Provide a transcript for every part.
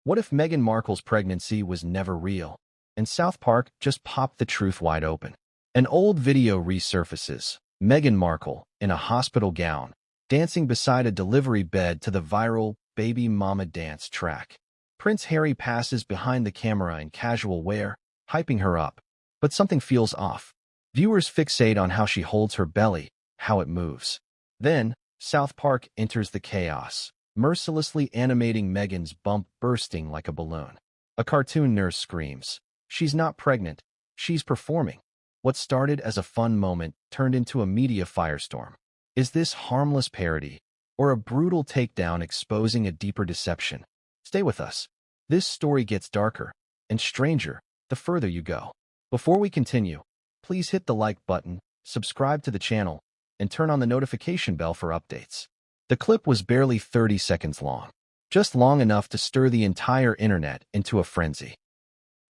What if Meghan Markle's pregnancy was never real, and South Park just popped the truth wide open? An old video resurfaces. Meghan Markle, in a hospital gown, dancing beside a delivery bed to the viral Baby Mama dance track. Prince Harry passes behind the camera in casual wear, hyping her up. But something feels off. Viewers fixate on how she holds her belly, how it moves. Then, South Park enters the chaos, mercilessly animating Meghan's bump bursting like a balloon. A cartoon nurse screams, "She's not pregnant, she's performing." What started as a fun moment turned into a media firestorm. Is this harmless parody, or a brutal takedown exposing a deeper deception? Stay with us. This story gets darker and stranger the further you go. Before we continue, please hit the like button, subscribe to the channel, and turn on the notification bell for updates. The clip was barely 30 seconds long, just long enough to stir the entire internet into a frenzy.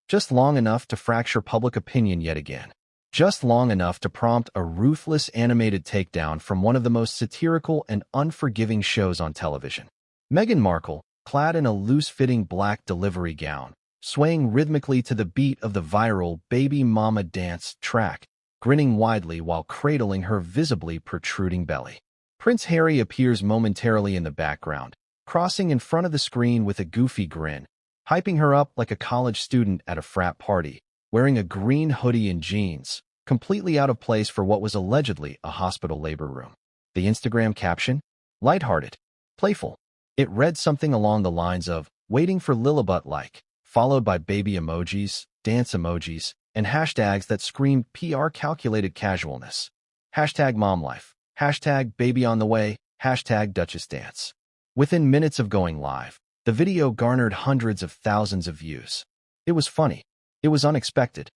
Just long enough to fracture public opinion yet again. Just long enough to prompt a ruthless animated takedown from one of the most satirical and unforgiving shows on television. Meghan Markle, clad in a loose-fitting black delivery gown, swaying rhythmically to the beat of the viral Baby Mama dance track, grinning widely while cradling her visibly protruding belly. Prince Harry appears momentarily in the background, crossing in front of the screen with a goofy grin, hyping her up like a college student at a frat party, wearing a green hoodie and jeans, completely out of place for what was allegedly a hospital labor room. The Instagram caption? Lighthearted, playful. It read something along the lines of, "Waiting for Lillibut like," followed by baby emojis, dance emojis, and hashtags that screamed PR calculated casualness. Hashtag momlife, hashtag baby on the way, hashtag Duchess dance. Within minutes of going live, the video garnered hundreds of thousands of views. It was funny. It was unexpected.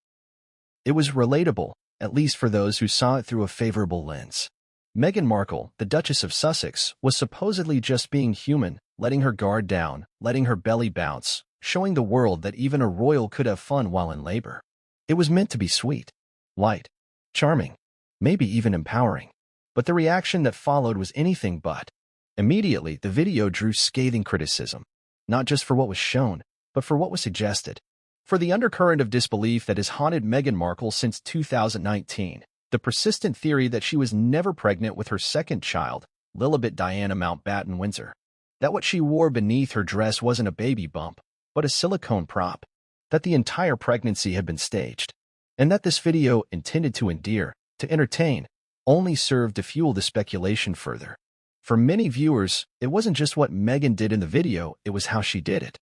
It was relatable, at least for those who saw it through a favorable lens. Meghan Markle, the Duchess of Sussex, was supposedly just being human, letting her guard down, letting her belly bounce, showing the world that even a royal could have fun while in labor. It was meant to be sweet, light, charming, maybe even empowering. But the reaction that followed was anything but. Immediately, the video drew scathing criticism, not just for what was shown, but for what was suggested. For the undercurrent of disbelief that has haunted Meghan Markle since 2019, the persistent theory that she was never pregnant with her second child, Lilibet Diana Mountbatten Windsor, that what she wore beneath her dress wasn't a baby bump, but a silicone prop, that the entire pregnancy had been staged, and that this video, intended to endear, to entertain, only served to fuel the speculation further. For many viewers, it wasn't just what Meghan did in the video, it was how she did it.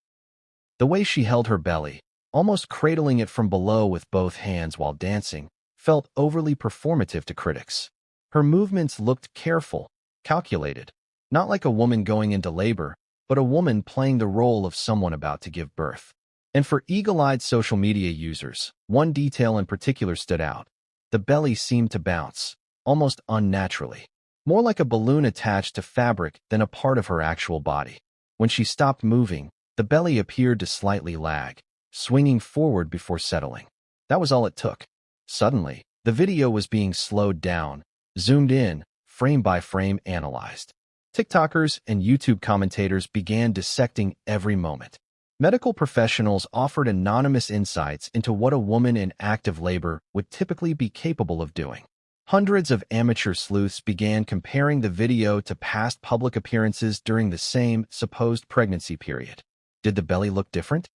The way she held her belly, almost cradling it from below with both hands while dancing, felt overly performative to critics. Her movements looked careful, calculated, not like a woman going into labor, but a woman playing the role of someone about to give birth. And for eagle-eyed social media users, one detail in particular stood out. The belly seemed to bounce, almost unnaturally, more like a balloon attached to fabric than a part of her actual body. When she stopped moving, the belly appeared to slightly lag, swinging forward before settling. That was all it took. Suddenly, the video was being slowed down, zoomed in, frame by frame analyzed. TikTokers and YouTube commentators began dissecting every moment. Medical professionals offered anonymous insights into what a woman in active labor would typically be capable of doing. Hundreds of amateur sleuths began comparing the video to past public appearances during the same supposed pregnancy period. Did the belly look different?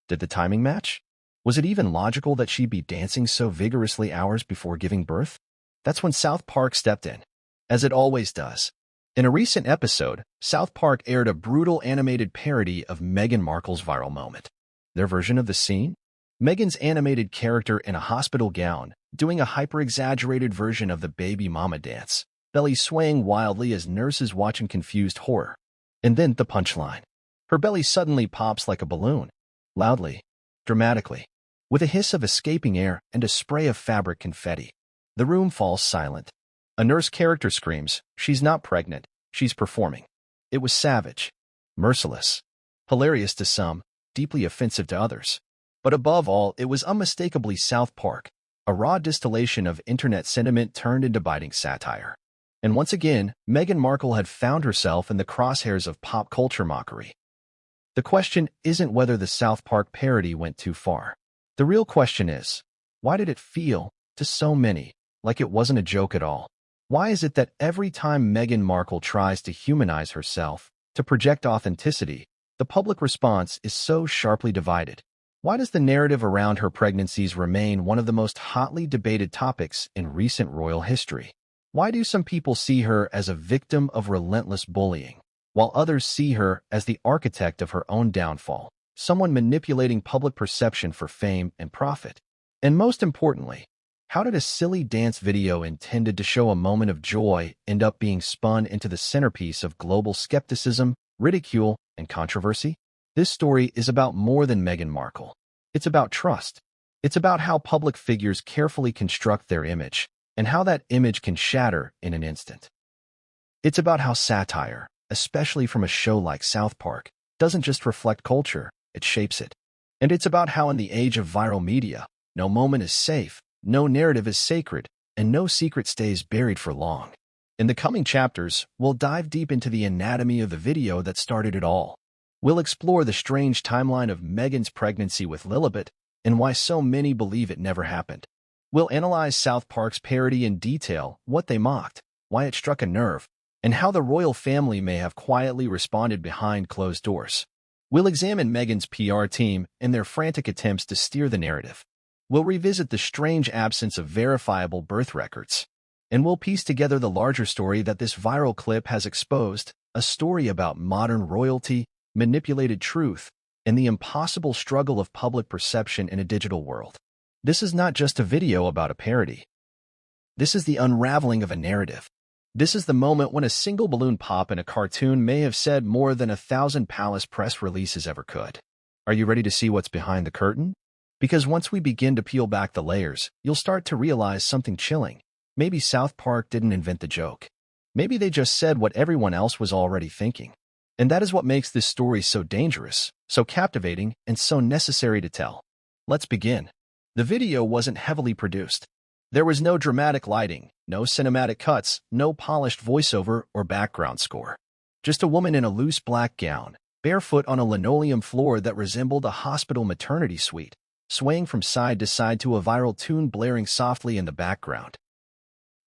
Did the timing match? Was it even logical that she'd be dancing so vigorously hours before giving birth? That's when South Park stepped in, as it always does. In a recent episode, South Park aired a brutal animated parody of Meghan Markle's viral moment. Their version of the scene? Meghan's animated character in a hospital gown, doing a hyper-exaggerated version of the Baby Mama dance, belly swaying wildly as nurses watch in confused horror. And then the punchline. Her belly suddenly pops like a balloon, loudly, dramatically, with a hiss of escaping air and a spray of fabric confetti. The room falls silent. A nurse character screams, "She's not pregnant, she's performing." It was savage, merciless, hilarious to some, deeply offensive to others. But above all, it was unmistakably South Park, a raw distillation of internet sentiment turned into biting satire. And once again, Meghan Markle had found herself in the crosshairs of pop culture mockery. The question isn't whether the South Park parody went too far. The real question is, why did it feel, to so many, like it wasn't a joke at all? Why is it that every time Meghan Markle tries to humanize herself, to project authenticity, the public response is so sharply divided? Why does the narrative around her pregnancies remain one of the most hotly debated topics in recent royal history? Why do some people see her as a victim of relentless bullying, while others see her as the architect of her own downfall, someone manipulating public perception for fame and profit? And most importantly, how did a silly dance video intended to show a moment of joy end up being spun into the centerpiece of global skepticism, ridicule, and controversy? This story is about more than Meghan Markle. It's about trust. It's about how public figures carefully construct their image, and how that image can shatter in an instant. It's about how satire, especially from a show like South Park, doesn't just reflect culture, it shapes it. And it's about how in the age of viral media, no moment is safe, no narrative is sacred, and no secret stays buried for long. In the coming chapters, we'll dive deep into the anatomy of the video that started it all. We'll explore the strange timeline of Meghan's pregnancy with Lilibet and why so many believe it never happened. We'll analyze South Park's parody in detail, what they mocked, why it struck a nerve, and how the royal family may have quietly responded behind closed doors. We'll examine Meghan's PR team and their frantic attempts to steer the narrative. We'll revisit the strange absence of verifiable birth records. And we'll piece together the larger story that this viral clip has exposed, a story about modern royalty, manipulated truth, and the impossible struggle of public perception in a digital world. This is not just a video about a parody. This is the unraveling of a narrative. This is the moment when a single balloon pop in a cartoon may have said more than 1,000 palace press releases ever could. Are you ready to see what's behind the curtain? Because once we begin to peel back the layers, you'll start to realize something chilling. Maybe South Park didn't invent the joke. Maybe they just said what everyone else was already thinking. And that is what makes this story so dangerous, so captivating, and so necessary to tell. Let's begin. The video wasn't heavily produced. There was no dramatic lighting, no cinematic cuts, no polished voiceover or background score. Just a woman in a loose black gown, barefoot on a linoleum floor that resembled a hospital maternity suite, swaying from side to side to a viral tune blaring softly in the background.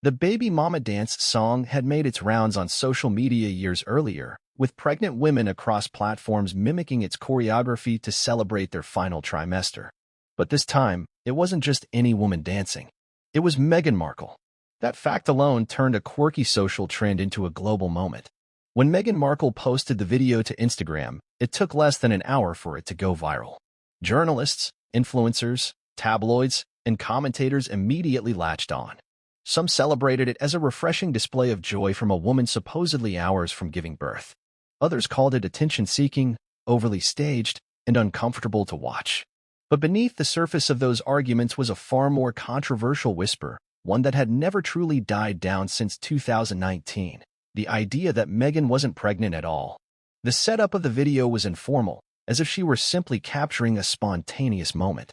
The Baby Mama Dance song had made its rounds on social media years earlier, with pregnant women across platforms mimicking its choreography to celebrate their final trimester. But this time, it wasn't just any woman dancing. It was Meghan Markle. That fact alone turned a quirky social trend into a global moment. When Meghan Markle posted the video to Instagram, it took less than an hour for it to go viral. Journalists, influencers, tabloids, and commentators immediately latched on. Some celebrated it as a refreshing display of joy from a woman supposedly hours from giving birth. Others called it attention-seeking, overly staged, and uncomfortable to watch. But beneath the surface of those arguments was a far more controversial whisper, one that had never truly died down since 2019, the idea that Meghan wasn't pregnant at all. The setup of the video was informal, as if she were simply capturing a spontaneous moment.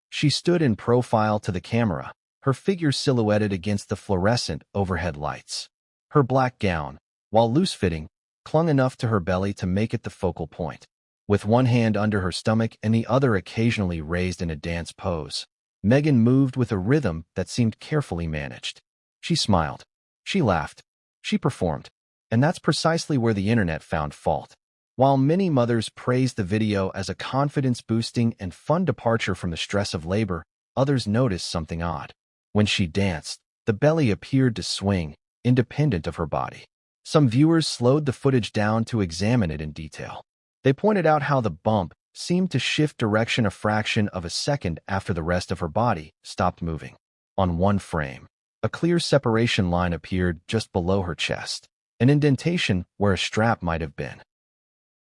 She stood in profile to the camera, her figure silhouetted against the fluorescent overhead lights. Her black gown, while loose-fitting, clung enough to her belly to make it the focal point. With one hand under her stomach and the other occasionally raised in a dance pose, Meghan moved with a rhythm that seemed carefully managed. She smiled. She laughed. She performed. And that's precisely where the internet found fault. While many mothers praised the video as a confidence-boosting and fun departure from the stress of labor, others noticed something odd. When she danced, the belly appeared to swing, independent of her body. Some viewers slowed the footage down to examine it in detail. They pointed out how the bump seemed to shift direction a fraction of a second after the rest of her body stopped moving. On one frame, a clear separation line appeared just below her chest, an indentation where a strap might have been.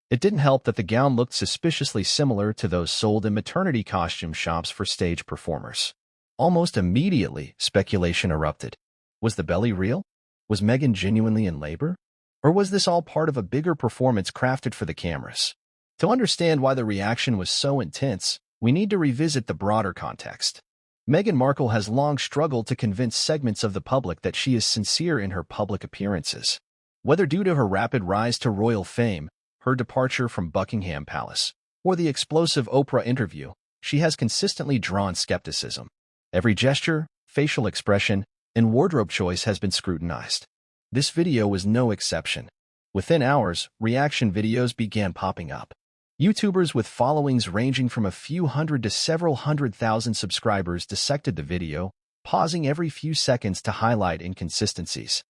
It didn't help that the gown looked suspiciously similar to those sold in maternity costume shops for stage performers. Almost immediately, speculation erupted. Was the belly real? Was Meghan genuinely in labor? Or was this all part of a bigger performance crafted for the cameras? To understand why the reaction was so intense, we need to revisit the broader context. Meghan Markle has long struggled to convince segments of the public that she is sincere in her public appearances. Whether due to her rapid rise to royal fame, her departure from Buckingham Palace, or the explosive Oprah interview, she has consistently drawn skepticism. Every gesture, facial expression, and wardrobe choice has been scrutinized. This video was no exception. Within hours, reaction videos began popping up. YouTubers with followings ranging from a few hundred to several 100,000 subscribers dissected the video, pausing every few seconds to highlight inconsistencies.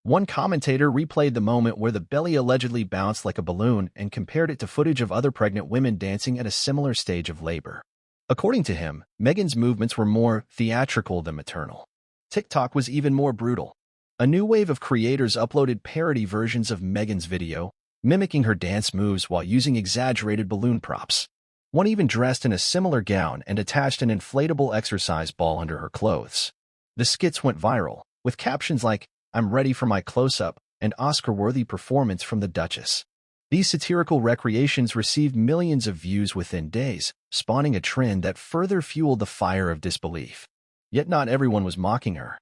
One commentator replayed the moment where the belly allegedly bounced like a balloon and compared it to footage of other pregnant women dancing at a similar stage of labor. According to him, Meghan's movements were more theatrical than maternal. TikTok was even more brutal. A new wave of creators uploaded parody versions of Meghan's video, mimicking her dance moves while using exaggerated balloon props. One even dressed in a similar gown and attached an inflatable exercise ball under her clothes. The skits went viral, with captions like, "I'm ready for my close-up," and Oscar-worthy performance from the Duchess. These satirical recreations received millions of views within days, spawning a trend that further fueled the fire of disbelief. Yet not everyone was mocking her.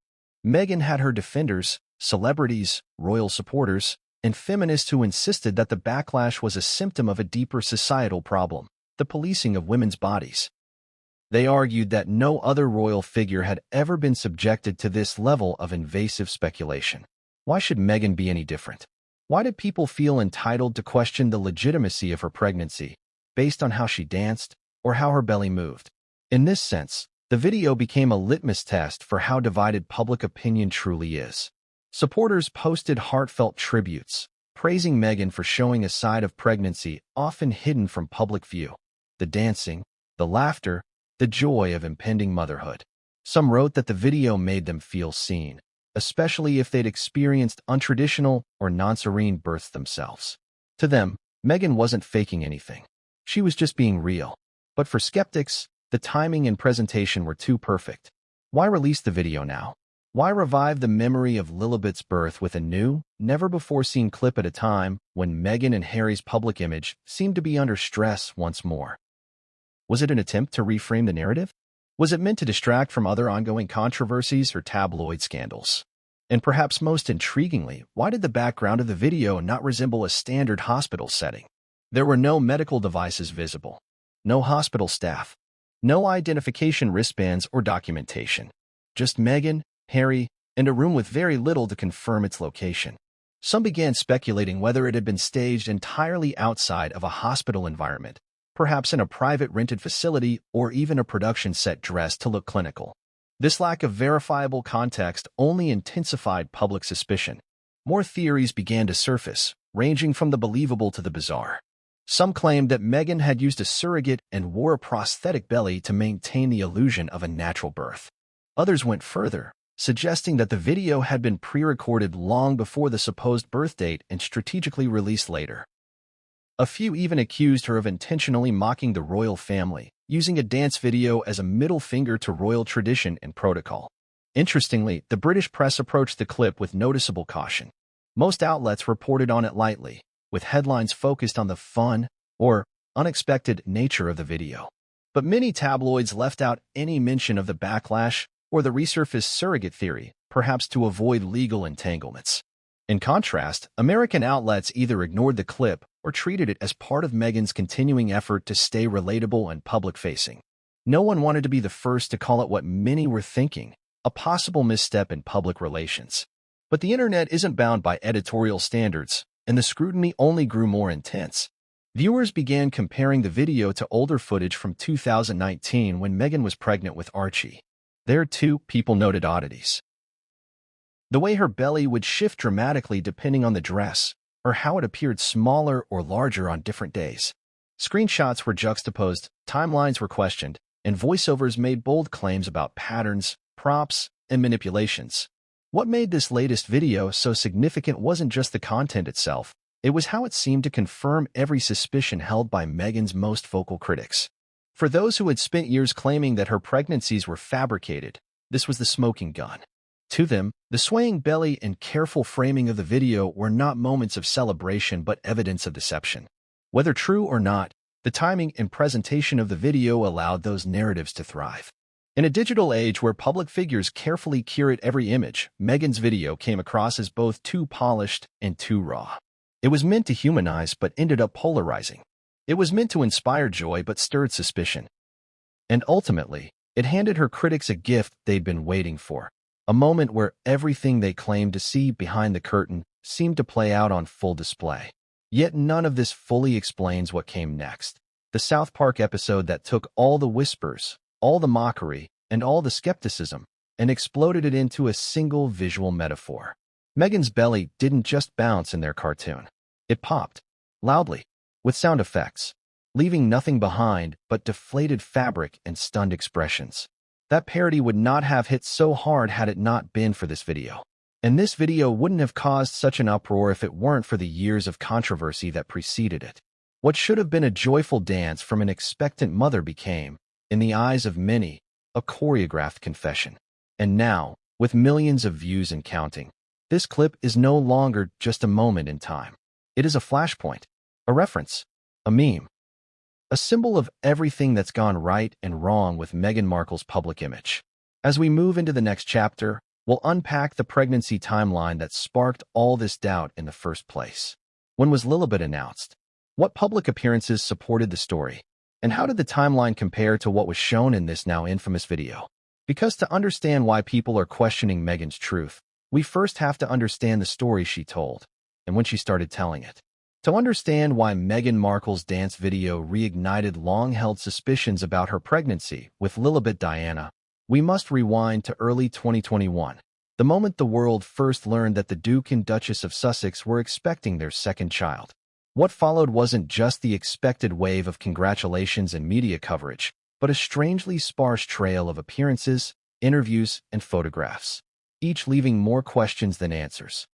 Meghan had her defenders, celebrities, royal supporters, and feminists who insisted that the backlash was a symptom of a deeper societal problem, the policing of women's bodies. They argued that no other royal figure had ever been subjected to this level of invasive speculation. Why should Meghan be any different? Why did people feel entitled to question the legitimacy of her pregnancy, based on how she danced or how her belly moved? In this sense, the video became a litmus test for how divided public opinion truly is. Supporters posted heartfelt tributes, praising Meghan for showing a side of pregnancy often hidden from public view: the dancing, the laughter, the joy of impending motherhood. Some wrote that the video made them feel seen, especially if they'd experienced untraditional or non-serene births themselves. To them, Meghan wasn't faking anything. She was just being real. But for skeptics, the timing and presentation were too perfect. Why release the video now? Why revive the memory of Lilibet's birth with a new, never-before-seen clip at a time when Meghan and Harry's public image seemed to be under stress once more? Was it an attempt to reframe the narrative? Was it meant to distract from other ongoing controversies or tabloid scandals? And perhaps most intriguingly, why did the background of the video not resemble a standard hospital setting? There were no medical devices visible, no hospital staff, no identification wristbands or documentation. Just Meghan, Harry, and a room with very little to confirm its location. Some began speculating whether it had been staged entirely outside of a hospital environment, perhaps in a private rented facility or even a production set dressed to look clinical. This lack of verifiable context only intensified public suspicion. More theories began to surface, ranging from the believable to the bizarre. Some claimed that Meghan had used a surrogate and wore a prosthetic belly to maintain the illusion of a natural birth. Others went further, suggesting that the video had been pre-recorded long before the supposed birth date and strategically released later. A few even accused her of intentionally mocking the royal family, using a dance video as a middle finger to royal tradition and protocol. Interestingly, the British press approached the clip with noticeable caution. Most outlets reported on it lightly, with headlines focused on the fun or unexpected nature of the video. But many tabloids left out any mention of the backlash or the resurfaced surrogate theory, perhaps to avoid legal entanglements. In contrast, American outlets either ignored the clip or treated it as part of Meghan's continuing effort to stay relatable and public-facing. No one wanted to be the first to call it what many were thinking, a possible misstep in public relations. But the internet isn't bound by editorial standards, and the scrutiny only grew more intense. Viewers began comparing the video to older footage from 2019 when Meghan was pregnant with Archie. There, too, people noted oddities. The way her belly would shift dramatically depending on the dress, or how it appeared smaller or larger on different days. Screenshots were juxtaposed, timelines were questioned, and voiceovers made bold claims about patterns, props, and manipulations. What made this latest video so significant wasn't just the content itself, it was how it seemed to confirm every suspicion held by Meghan's most vocal critics. For those who had spent years claiming that her pregnancies were fabricated, this was the smoking gun. To them, the swaying belly and careful framing of the video were not moments of celebration but evidence of deception. Whether true or not, the timing and presentation of the video allowed those narratives to thrive. In a digital age where public figures carefully curate every image, Meghan's video came across as both too polished and too raw. It was meant to humanize but ended up polarizing. It was meant to inspire joy but stirred suspicion. And ultimately, it handed her critics a gift they'd been waiting for, a moment where everything they claimed to see behind the curtain seemed to play out on full display. Yet none of this fully explains what came next. The South Park episode that took all the whispers, all the mockery, and all the skepticism, and exploded it into a single visual metaphor. Meghan's belly didn't just bounce in their cartoon. It popped, loudly, with sound effects, leaving nothing behind but deflated fabric and stunned expressions. That parody would not have hit so hard had it not been for this video. And this video wouldn't have caused such an uproar if it weren't for the years of controversy that preceded it. What should have been a joyful dance from an expectant mother became, in the eyes of many, a choreographed confession. And now, with millions of views and counting, this clip is no longer just a moment in time. It is a flashpoint, a reference, a meme, a symbol of everything that's gone right and wrong with Meghan Markle's public image. As we move into the next chapter, we'll unpack the pregnancy timeline that sparked all this doubt in the first place. When was Lilibet announced? What public appearances supported the story? And how did the timeline compare to what was shown in this now infamous video? Because to understand why people are questioning Meghan's truth, we first have to understand the story she told, and when she started telling it. To understand why Meghan Markle's dance video reignited long-held suspicions about her pregnancy with Lilibet Diana, we must rewind to early 2021, the moment the world first learned that the Duke and Duchess of Sussex were expecting their second child. What followed wasn't just the expected wave of congratulations and media coverage, but a strangely sparse trail of appearances, interviews, and photographs, each leaving more questions than answers.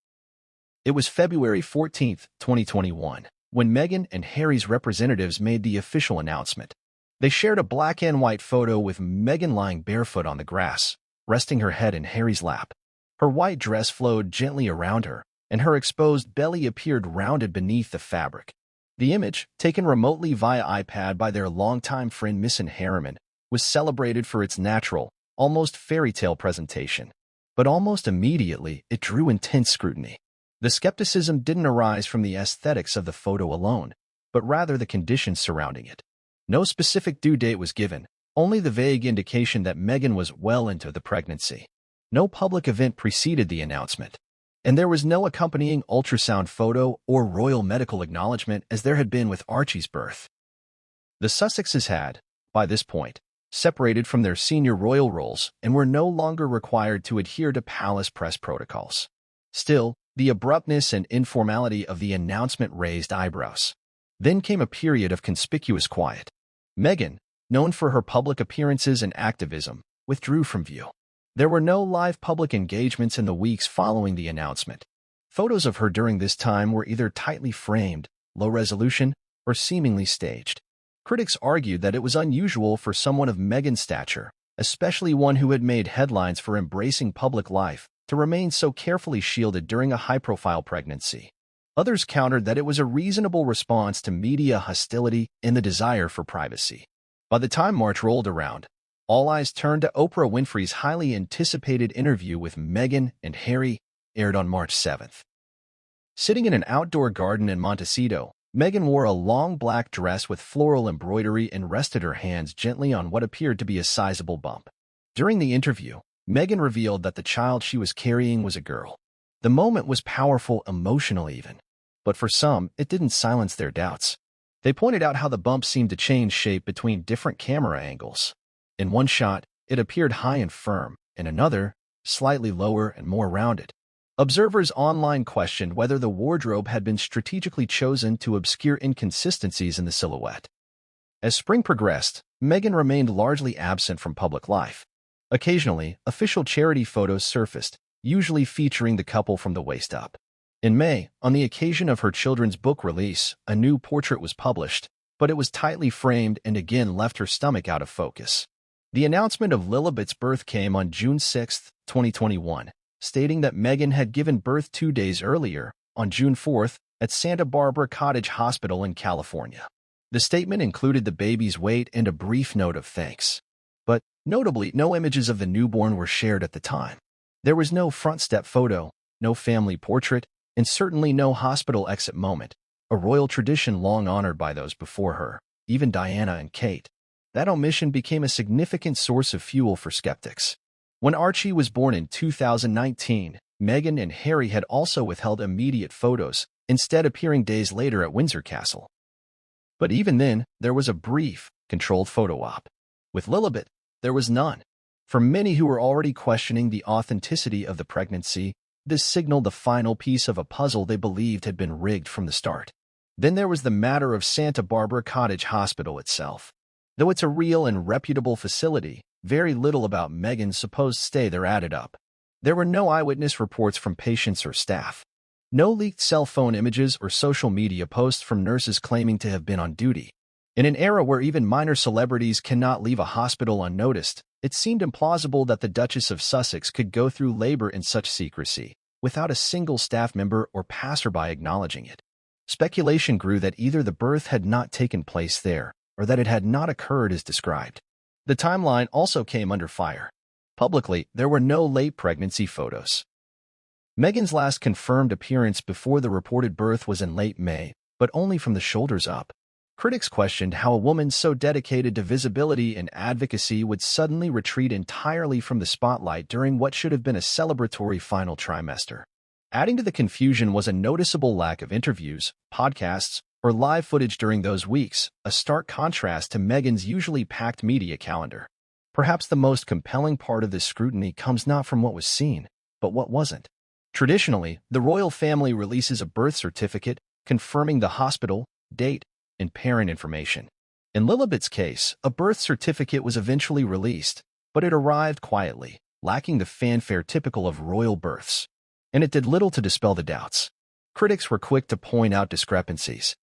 It was February 14, 2021, when Meghan and Harry's representatives made the official announcement. They shared a black and white photo with Meghan lying barefoot on the grass, resting her head in Harry's lap. Her white dress flowed gently around her, and her exposed belly appeared rounded beneath the fabric. The image, taken remotely via iPad by their longtime friend Miss Harriman, was celebrated for its natural, almost fairy tale presentation. But almost immediately, it drew intense scrutiny. The skepticism didn't arise from the aesthetics of the photo alone, but rather the conditions surrounding it. No specific due date was given, only the vague indication that Meghan was well into the pregnancy. No public event preceded the announcement, and there was no accompanying ultrasound photo or royal medical acknowledgement as there had been with Archie's birth. The Sussexes had, by this point, separated from their senior royal roles and were no longer required to adhere to palace press protocols. Still, the abruptness and informality of the announcement raised eyebrows. Then came a period of conspicuous quiet. Meghan, known for her public appearances and activism, withdrew from view. There were no live public engagements in the weeks following the announcement. Photos of her during this time were either tightly framed, low resolution, or seemingly staged. Critics argued that it was unusual for someone of Meghan's stature, especially one who had made headlines for embracing public life, to remain so carefully shielded during a high-profile pregnancy. Others countered that it was a reasonable response to media hostility and the desire for privacy. By the time March rolled around, all eyes turned to Oprah Winfrey's highly anticipated interview with Meghan and Harry, aired on March 7th. Sitting in an outdoor garden in Montecito, Meghan wore a long black dress with floral embroidery and rested her hands gently on what appeared to be a sizable bump. During the interview, Meghan revealed that the child she was carrying was a girl. The moment was powerful, emotional even. But for some, it didn't silence their doubts. They pointed out how the bump seemed to change shape between different camera angles. In one shot, it appeared high and firm, in another, slightly lower and more rounded. Observers online questioned whether the wardrobe had been strategically chosen to obscure inconsistencies in the silhouette. As spring progressed, Meghan remained largely absent from public life. Occasionally, official charity photos surfaced, usually featuring the couple from the waist up. In May, on the occasion of her children's book release, a new portrait was published, but it was tightly framed and again left her stomach out of focus. The announcement of Lilibet's birth came on June 6, 2021, stating that Meghan had given birth 2 days earlier, on June 4, at Santa Barbara Cottage Hospital in California. The statement included the baby's weight and a brief note of thanks. But, notably, no images of the newborn were shared at the time. There was no front step photo, no family portrait, and certainly no hospital exit moment, a royal tradition long honored by those before her, even Diana and Kate. That omission became a significant source of fuel for skeptics. When Archie was born in 2019, Meghan and Harry had also withheld immediate photos, instead appearing days later at Windsor Castle. But even then, there was a brief, controlled photo op. With Lilibet, there was none. For many who were already questioning the authenticity of the pregnancy, this signaled the final piece of a puzzle they believed had been rigged from the start. Then there was the matter of Santa Barbara Cottage Hospital itself. Though it's a real and reputable facility, very little about Meghan's supposed stay there added up. There were no eyewitness reports from patients or staff. No leaked cell phone images or social media posts from nurses claiming to have been on duty. In an era where even minor celebrities cannot leave a hospital unnoticed, it seemed implausible that the Duchess of Sussex could go through labor in such secrecy, without a single staff member or passerby acknowledging it. Speculation grew that either the birth had not taken place there, or that it had not occurred as described. The timeline also came under fire. Publicly, there were no late pregnancy photos. Meghan's last confirmed appearance before the reported birth was in late May, but only from the shoulders up. Critics questioned how a woman so dedicated to visibility and advocacy would suddenly retreat entirely from the spotlight during what should have been a celebratory final trimester. Adding to the confusion was a noticeable lack of interviews, podcasts, or live footage during those weeks, a stark contrast to Meghan's usually packed media calendar. Perhaps the most compelling part of this scrutiny comes not from what was seen, but what wasn't. Traditionally, the royal family releases a birth certificate confirming the hospital, date, and parent information. In Lilibet's case, a birth certificate was eventually released, but it arrived quietly, lacking the fanfare typical of royal births. And it did little to dispel the doubts. Critics were quick to point out discrepancies.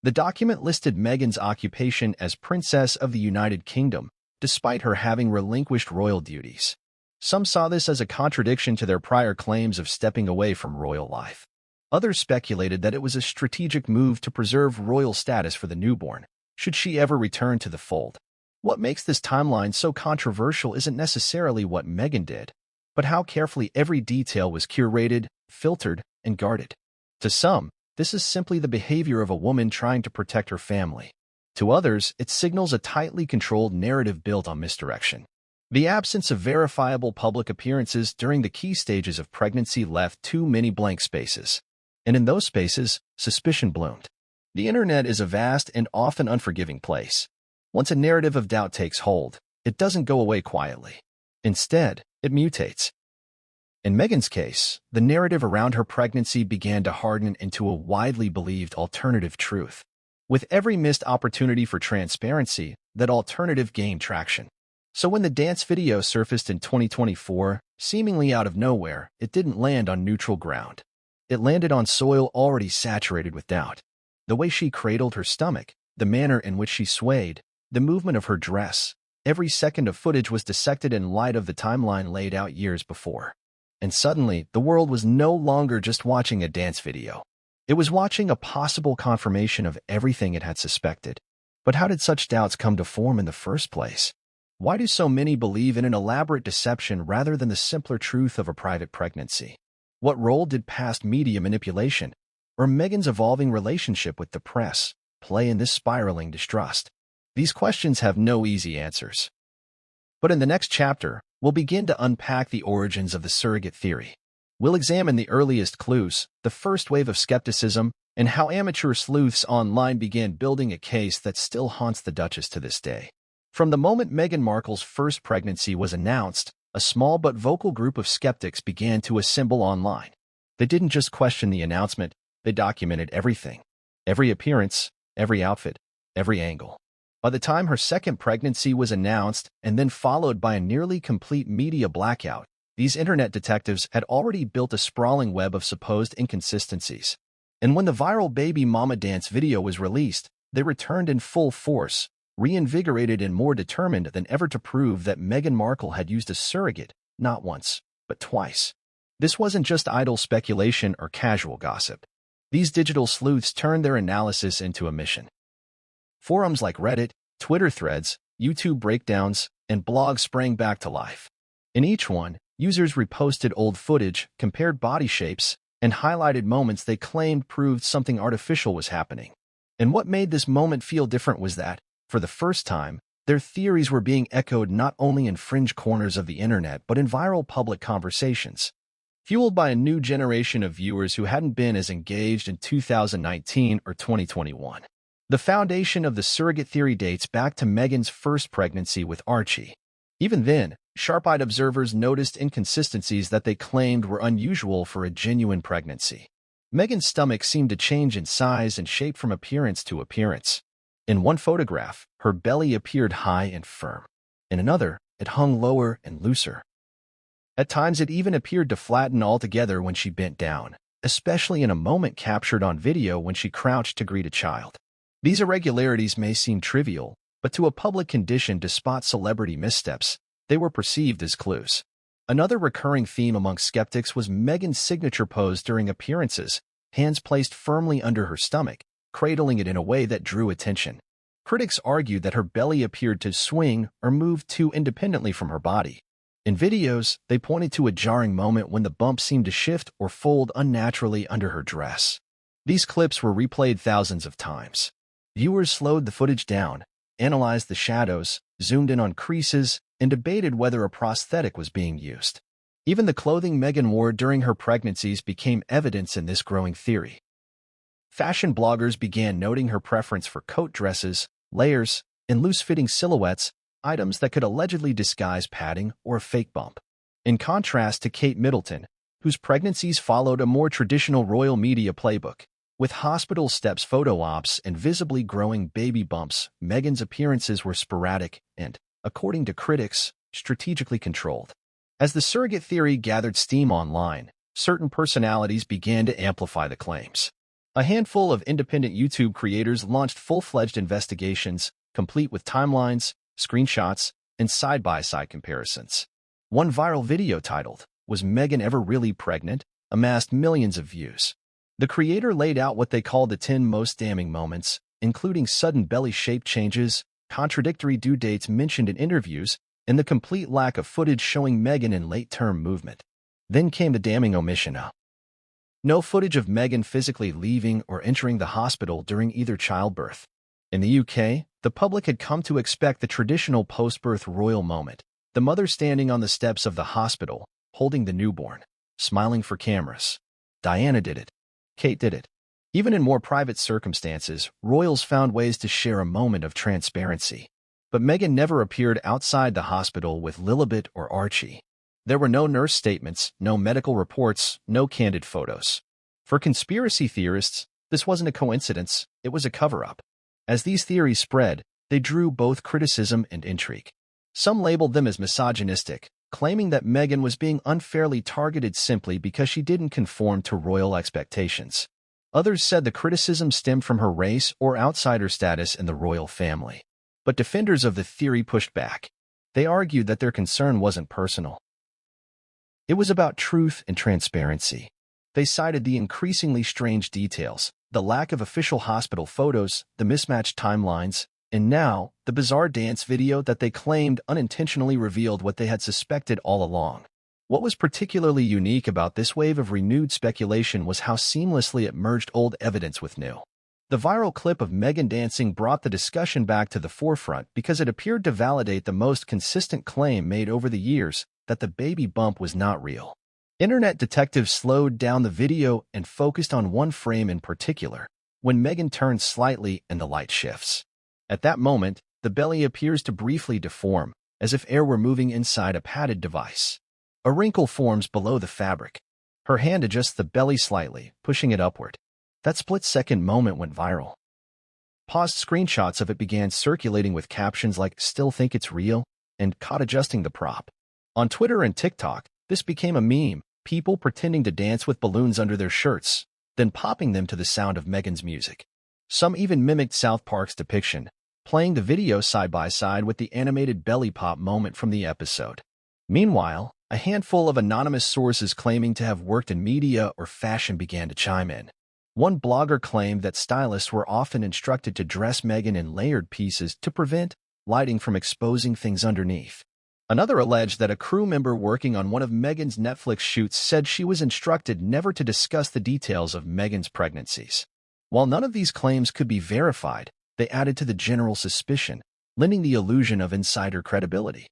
The document listed Meghan's occupation as Princess of the United Kingdom, despite her having relinquished royal duties. Some saw this as a contradiction to their prior claims of stepping away from royal life. Others speculated that it was a strategic move to preserve royal status for the newborn, should she ever return to the fold. What makes this timeline so controversial isn't necessarily what Meghan did, but how carefully every detail was curated, filtered, and guarded. To some, this is simply the behavior of a woman trying to protect her family. To others, it signals a tightly controlled narrative built on misdirection. The absence of verifiable public appearances during the key stages of pregnancy left too many blank spaces. And in those spaces, suspicion bloomed. The internet is a vast and often unforgiving place. Once a narrative of doubt takes hold, it doesn't go away quietly. Instead, it mutates. In Meghan's case, the narrative around her pregnancy began to harden into a widely believed alternative truth. With every missed opportunity for transparency, that alternative gained traction. So when the dance video surfaced in 2024, seemingly out of nowhere, it didn't land on neutral ground. It landed on soil already saturated with doubt. The way she cradled her stomach, the manner in which she swayed, the movement of her dress, every second of footage was dissected in light of the timeline laid out years before. And suddenly, the world was no longer just watching a dance video. It was watching a possible confirmation of everything it had suspected. But how did such doubts come to form in the first place? Why do so many believe in an elaborate deception rather than the simpler truth of a private pregnancy? What role did past media manipulation, or Meghan's evolving relationship with the press, play in this spiraling distrust? These questions have no easy answers. But in the next chapter, we'll begin to unpack the origins of the surrogate theory. We'll examine the earliest clues, the first wave of skepticism, and how amateur sleuths online began building a case that still haunts the Duchess to this day. From the moment Meghan Markle's first pregnancy was announced, a small but vocal group of skeptics began to assemble online. They didn't just question the announcement, they documented everything. Every appearance, every outfit, every angle. By the time her second pregnancy was announced, and then followed by a nearly complete media blackout, these internet detectives had already built a sprawling web of supposed inconsistencies. And when the viral baby mama dance video was released, they returned in full force, reinvigorated and more determined than ever to prove that Meghan Markle had used a surrogate, not once, but twice. This wasn't just idle speculation or casual gossip. These digital sleuths turned their analysis into a mission. Forums like Reddit, Twitter threads, YouTube breakdowns, and blogs sprang back to life. In each one, users reposted old footage, compared body shapes, and highlighted moments they claimed proved something artificial was happening. And what made this moment feel different was that, for the first time, their theories were being echoed not only in fringe corners of the internet but in viral public conversations. Fueled by a new generation of viewers who hadn't been as engaged in 2019 or 2021. The foundation of the surrogate theory dates back to Meghan's first pregnancy with Archie. Even then, sharp-eyed observers noticed inconsistencies that they claimed were unusual for a genuine pregnancy. Meghan's stomach seemed to change in size and shape from appearance to appearance. In one photograph, her belly appeared high and firm. In another, it hung lower and looser. At times it even appeared to flatten altogether when she bent down, especially in a moment captured on video when she crouched to greet a child. These irregularities may seem trivial, but to a public conditioned to spot celebrity missteps, they were perceived as clues. Another recurring theme among skeptics was Meghan's signature pose during appearances, hands placed firmly under her stomach, cradling it in a way that drew attention. Critics argued that her belly appeared to swing or move too independently from her body. In videos, they pointed to a jarring moment when the bump seemed to shift or fold unnaturally under her dress. These clips were replayed thousands of times. Viewers slowed the footage down, analyzed the shadows, zoomed in on creases, and debated whether a prosthetic was being used. Even the clothing Meghan wore during her pregnancies became evidence in this growing theory. Fashion bloggers began noting her preference for coat dresses, layers, and loose-fitting silhouettes, items that could allegedly disguise padding or a fake bump. In contrast to Kate Middleton, whose pregnancies followed a more traditional royal media playbook. With hospital steps photo ops and visibly growing baby bumps, Meghan's appearances were sporadic and, according to critics, strategically controlled. As the surrogate theory gathered steam online, certain personalities began to amplify the claims. A handful of independent YouTube creators launched full-fledged investigations, complete with timelines, screenshots, and side-by-side comparisons. One viral video titled, "Was Meghan Ever Really Pregnant?" amassed millions of views. The creator laid out what they called the 10 most damning moments, including sudden belly shape changes, contradictory due dates mentioned in interviews, and the complete lack of footage showing Meghan in late-term movement. Then came the damning omission. No footage of Meghan physically leaving or entering the hospital during either childbirth. In the UK, the public had come to expect the traditional post-birth royal moment, the mother standing on the steps of the hospital, holding the newborn, smiling for cameras. Diana did it. Kate did it. Even in more private circumstances, royals found ways to share a moment of transparency. But Meghan never appeared outside the hospital with Lilibet or Archie. There were no nurse statements, no medical reports, no candid photos. For conspiracy theorists, this wasn't a coincidence, it was a cover-up. As these theories spread, they drew both criticism and intrigue. Some labeled them as misogynistic, claiming that Meghan was being unfairly targeted simply because she didn't conform to royal expectations. Others said the criticism stemmed from her race or outsider status in the royal family. But defenders of the theory pushed back. They argued that their concern wasn't personal. It was about truth and transparency. They cited the increasingly strange details, the lack of official hospital photos, the mismatched timelines, and now, the bizarre dance video that they claimed unintentionally revealed what they had suspected all along. What was particularly unique about this wave of renewed speculation was how seamlessly it merged old evidence with new. The viral clip of Meghan dancing brought the discussion back to the forefront because it appeared to validate the most consistent claim made over the years, that the baby bump was not real. Internet detectives slowed down the video and focused on one frame in particular, when Meghan turns slightly and the light shifts. At that moment, the belly appears to briefly deform, as if air were moving inside a padded device. A wrinkle forms below the fabric. Her hand adjusts the belly slightly, pushing it upward. That split-second moment went viral. Paused screenshots of it began circulating with captions like, "Still think it's real?" and "Caught adjusting the prop." On Twitter and TikTok, this became a meme, people pretending to dance with balloons under their shirts, then popping them to the sound of Meghan's music. Some even mimicked South Park's depiction, playing the video side by side with the animated belly pop moment from the episode. Meanwhile, a handful of anonymous sources claiming to have worked in media or fashion began to chime in. One blogger claimed that stylists were often instructed to dress Meghan in layered pieces to prevent lighting from exposing things underneath. Another alleged that a crew member working on one of Meghan's Netflix shoots said she was instructed never to discuss the details of Meghan's pregnancies. While none of these claims could be verified, they added to the general suspicion, lending the illusion of insider credibility.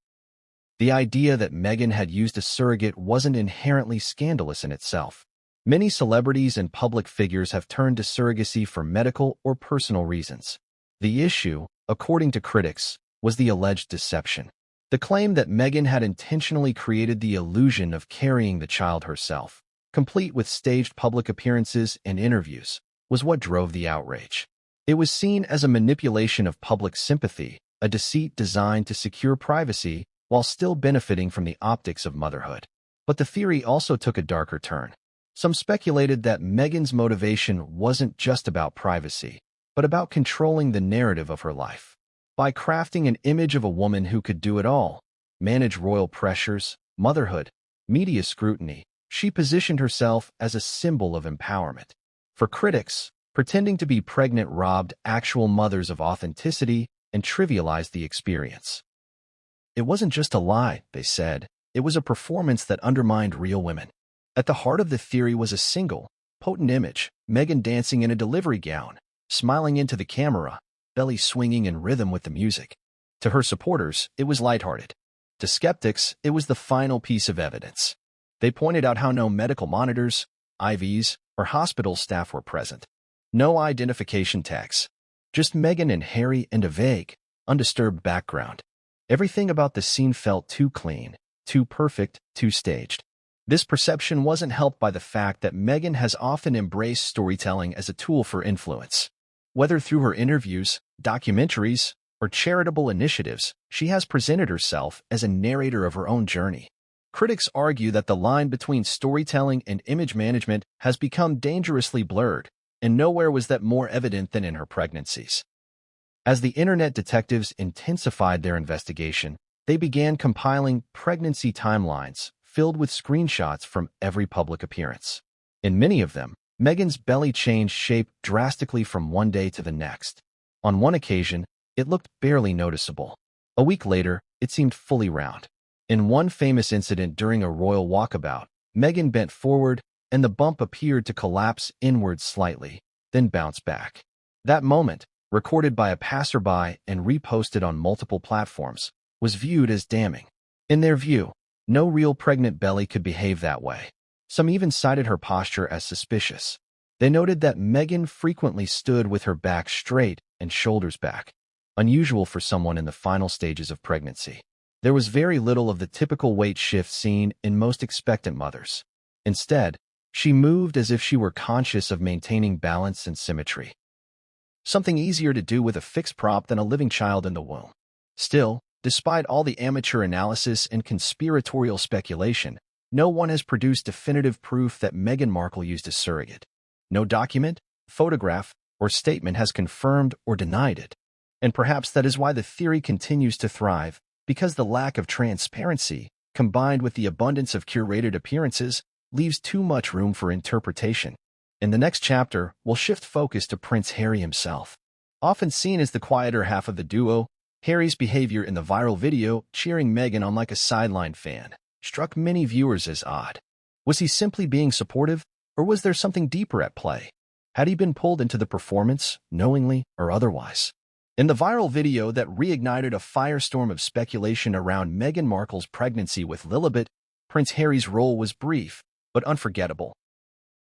The idea that Meghan had used a surrogate wasn't inherently scandalous in itself. Many celebrities and public figures have turned to surrogacy for medical or personal reasons. The issue, according to critics, was the alleged deception. The claim that Meghan had intentionally created the illusion of carrying the child herself, complete with staged public appearances and interviews, was what drove the outrage. It was seen as a manipulation of public sympathy, a deceit designed to secure privacy while still benefiting from the optics of motherhood. But the theory also took a darker turn. Some speculated that Meghan's motivation wasn't just about privacy, but about controlling the narrative of her life. By crafting an image of a woman who could do it all, manage royal pressures, motherhood, media scrutiny, she positioned herself as a symbol of empowerment. For critics, pretending to be pregnant robbed actual mothers of authenticity and trivialized the experience. It wasn't just a lie, they said. It was a performance that undermined real women. At the heart of the theory was a single, potent image, Meghan dancing in a delivery gown, smiling into the camera, belly swinging in rhythm with the music. To her supporters, it was lighthearted. To skeptics, it was the final piece of evidence. They pointed out how no medical monitors, IVs, or hospital staff were present. No identification tags. Just Meghan and Harry and a vague, undisturbed background. Everything about the scene felt too clean, too perfect, too staged. This perception wasn't helped by the fact that Meghan has often embraced storytelling as a tool for influence. Whether through her interviews, documentaries, or charitable initiatives, she has presented herself as a narrator of her own journey. Critics argue that the line between storytelling and image management has become dangerously blurred, and nowhere was that more evident than in her pregnancies. As the internet detectives intensified their investigation, they began compiling pregnancy timelines filled with screenshots from every public appearance. In many of them, Meghan's belly changed shape drastically from one day to the next. On one occasion, it looked barely noticeable. A week later, it seemed fully round. In one famous incident during a royal walkabout, Meghan bent forward, and the bump appeared to collapse inward slightly, then bounce back. That moment, recorded by a passerby and reposted on multiple platforms, was viewed as damning. In their view, no real pregnant belly could behave that way. Some even cited her posture as suspicious. They noted that Meghan frequently stood with her back straight and shoulders back, unusual for someone in the final stages of pregnancy. There was very little of the typical weight shift seen in most expectant mothers. Instead, she moved as if she were conscious of maintaining balance and symmetry. Something easier to do with a fixed prop than a living child in the womb. Still, despite all the amateur analysis and conspiratorial speculation, no one has produced definitive proof that Meghan Markle used a surrogate. No document, photograph, or statement has confirmed or denied it. And perhaps that is why the theory continues to thrive, because the lack of transparency, combined with the abundance of curated appearances, leaves too much room for interpretation. In the next chapter, we'll shift focus to Prince Harry himself. Often seen as the quieter half of the duo, Harry's behavior in the viral video cheering Meghan on like a sideline fan struck many viewers as odd. Was he simply being supportive, or was there something deeper at play? Had he been pulled into the performance, knowingly or otherwise? In the viral video that reignited a firestorm of speculation around Meghan Markle's pregnancy with Lilibet, Prince Harry's role was brief, but unforgettable.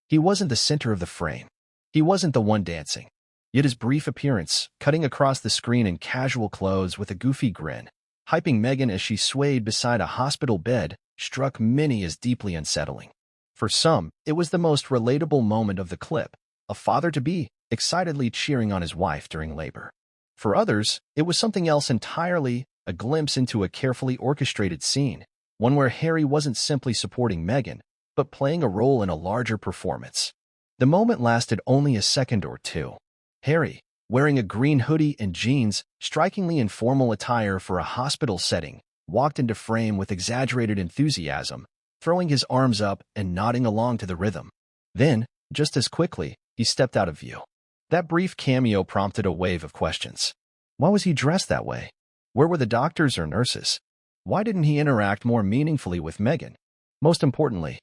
He wasn't the center of the frame. He wasn't the one dancing. Yet his brief appearance, cutting across the screen in casual clothes with a goofy grin, hyping Meghan as she swayed beside a hospital bed, struck many as deeply unsettling. For some, it was the most relatable moment of the clip, a father-to-be excitedly cheering on his wife during labor. For others, it was something else entirely, a glimpse into a carefully orchestrated scene, one where Harry wasn't simply supporting Meghan, but playing a role in a larger performance. The moment lasted only a second or two. Harry, wearing a green hoodie and jeans, strikingly informal attire for a hospital setting, walked into frame with exaggerated enthusiasm, throwing his arms up and nodding along to the rhythm. Then, just as quickly, he stepped out of view. That brief cameo prompted a wave of questions. Why was he dressed that way? Where were the doctors or nurses? Why didn't he interact more meaningfully with Meghan? Most importantly,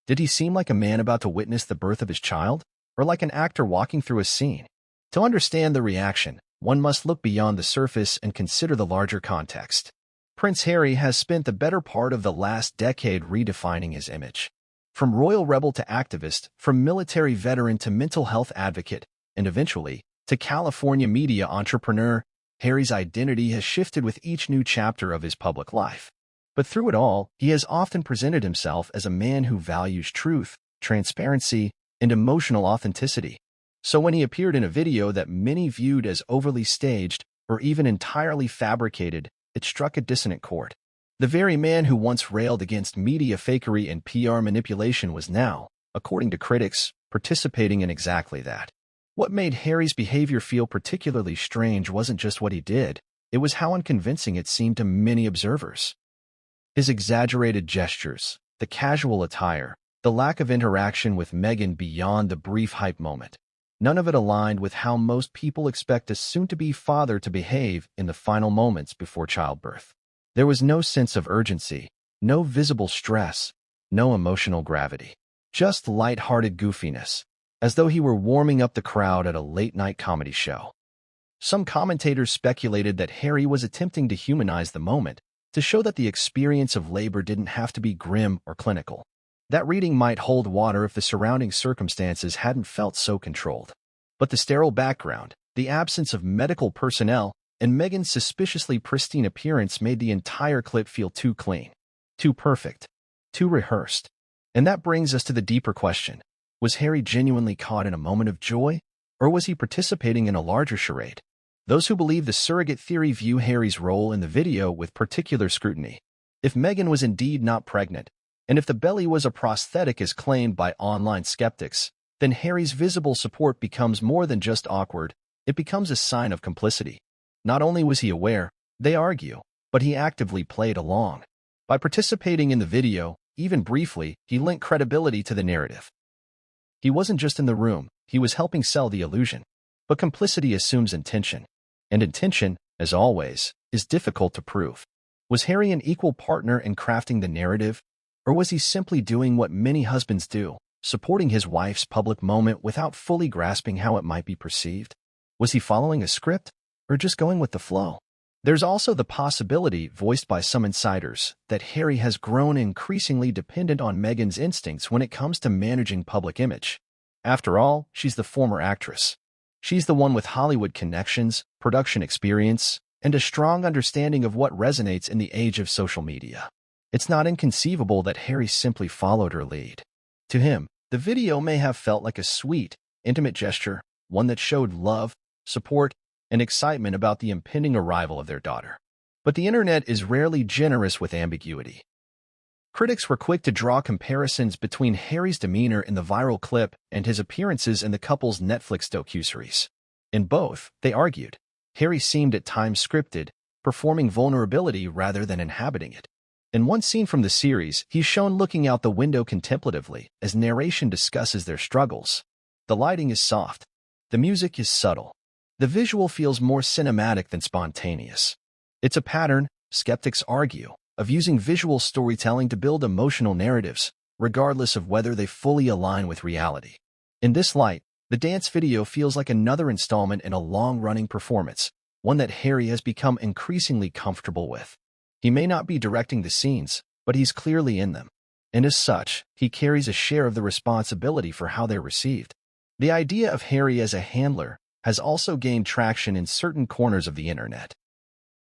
did he seem like a man about to witness the birth of his child, or like an actor walking through a scene? To understand the reaction, one must look beyond the surface and consider the larger context. Prince Harry has spent the better part of the last decade redefining his image. From royal rebel to activist, from military veteran to mental health advocate, and eventually, to California media entrepreneur, Harry's identity has shifted with each new chapter of his public life. But through it all, he has often presented himself as a man who values truth, transparency, and emotional authenticity. So when he appeared in a video that many viewed as overly staged or even entirely fabricated, it struck a dissonant chord. The very man who once railed against media fakery and PR manipulation was now, according to critics, participating in exactly that. What made Harry's behavior feel particularly strange wasn't just what he did, it was how unconvincing it seemed to many observers. His exaggerated gestures, the casual attire, the lack of interaction with Meghan beyond the brief hype moment. None of it aligned with how most people expect a soon-to-be father to behave in the final moments before childbirth. There was no sense of urgency, no visible stress, no emotional gravity. Just light-hearted goofiness, as though he were warming up the crowd at a late-night comedy show. Some commentators speculated that Harry was attempting to humanize the moment, to show that the experience of labor didn't have to be grim or clinical. That reading might hold water if the surrounding circumstances hadn't felt so controlled. But the sterile background, the absence of medical personnel, and Meghan's suspiciously pristine appearance made the entire clip feel too clean, too perfect, too rehearsed. And that brings us to the deeper question. Was Harry genuinely caught in a moment of joy, or was he participating in a larger charade? Those who believe the surrogate theory view Harry's role in the video with particular scrutiny. If Meghan was indeed not pregnant, and if the belly was a prosthetic as claimed by online skeptics, then Harry's visible support becomes more than just awkward, it becomes a sign of complicity. Not only was he aware, they argue, but he actively played along. By participating in the video, even briefly, he lent credibility to the narrative. He wasn't just in the room, he was helping sell the illusion. But complicity assumes intention. And intention, as always, is difficult to prove. Was Harry an equal partner in crafting the narrative? Or was he simply doing what many husbands do, supporting his wife's public moment without fully grasping how it might be perceived? Was he following a script, or just going with the flow? There's also the possibility, voiced by some insiders, that Harry has grown increasingly dependent on Meghan's instincts when it comes to managing public image. After all, she's the former actress. She's the one with Hollywood connections, production experience, and a strong understanding of what resonates in the age of social media. It's not inconceivable that Harry simply followed her lead. To him, the video may have felt like a sweet, intimate gesture, one that showed love, support, and excitement about the impending arrival of their daughter. But the internet is rarely generous with ambiguity. Critics were quick to draw comparisons between Harry's demeanor in the viral clip and his appearances in the couple's Netflix docuseries. In both, they argued, Harry seemed at times scripted, performing vulnerability rather than inhabiting it. In one scene from the series, he's shown looking out the window contemplatively as narration discusses their struggles. The lighting is soft. The music is subtle. The visual feels more cinematic than spontaneous. It's a pattern, skeptics argue, of using visual storytelling to build emotional narratives, regardless of whether they fully align with reality. In this light, the dance video feels like another installment in a long-running performance, one that Harry has become increasingly comfortable with. He may not be directing the scenes, but he's clearly in them. And as such, he carries a share of the responsibility for how they're received. The idea of Harry as a handler has also gained traction in certain corners of the internet.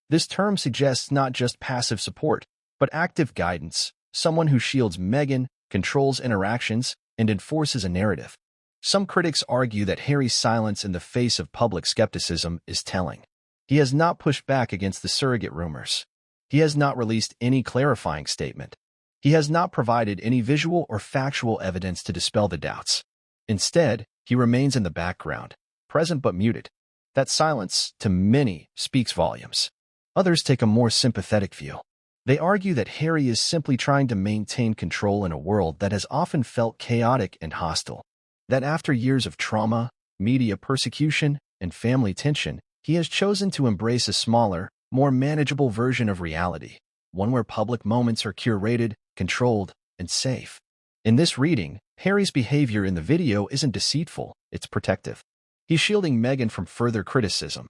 This term suggests not just passive support, but active guidance, someone who shields Meghan, controls interactions, and enforces a narrative. Some critics argue that Harry's silence in the face of public skepticism is telling. He has not pushed back against the surrogate rumors. He has not released any clarifying statement. He has not provided any visual or factual evidence to dispel the doubts. Instead, he remains in the background, present but muted. That silence, to many, speaks volumes. Others take a more sympathetic view. They argue that Harry is simply trying to maintain control in a world that has often felt chaotic and hostile. That after years of trauma, media persecution, and family tension, he has chosen to embrace a smaller, more manageable version of reality, one where public moments are curated, controlled, and safe. In this reading, Harry's behavior in the video isn't deceitful, it's protective. He's shielding Meghan from further criticism.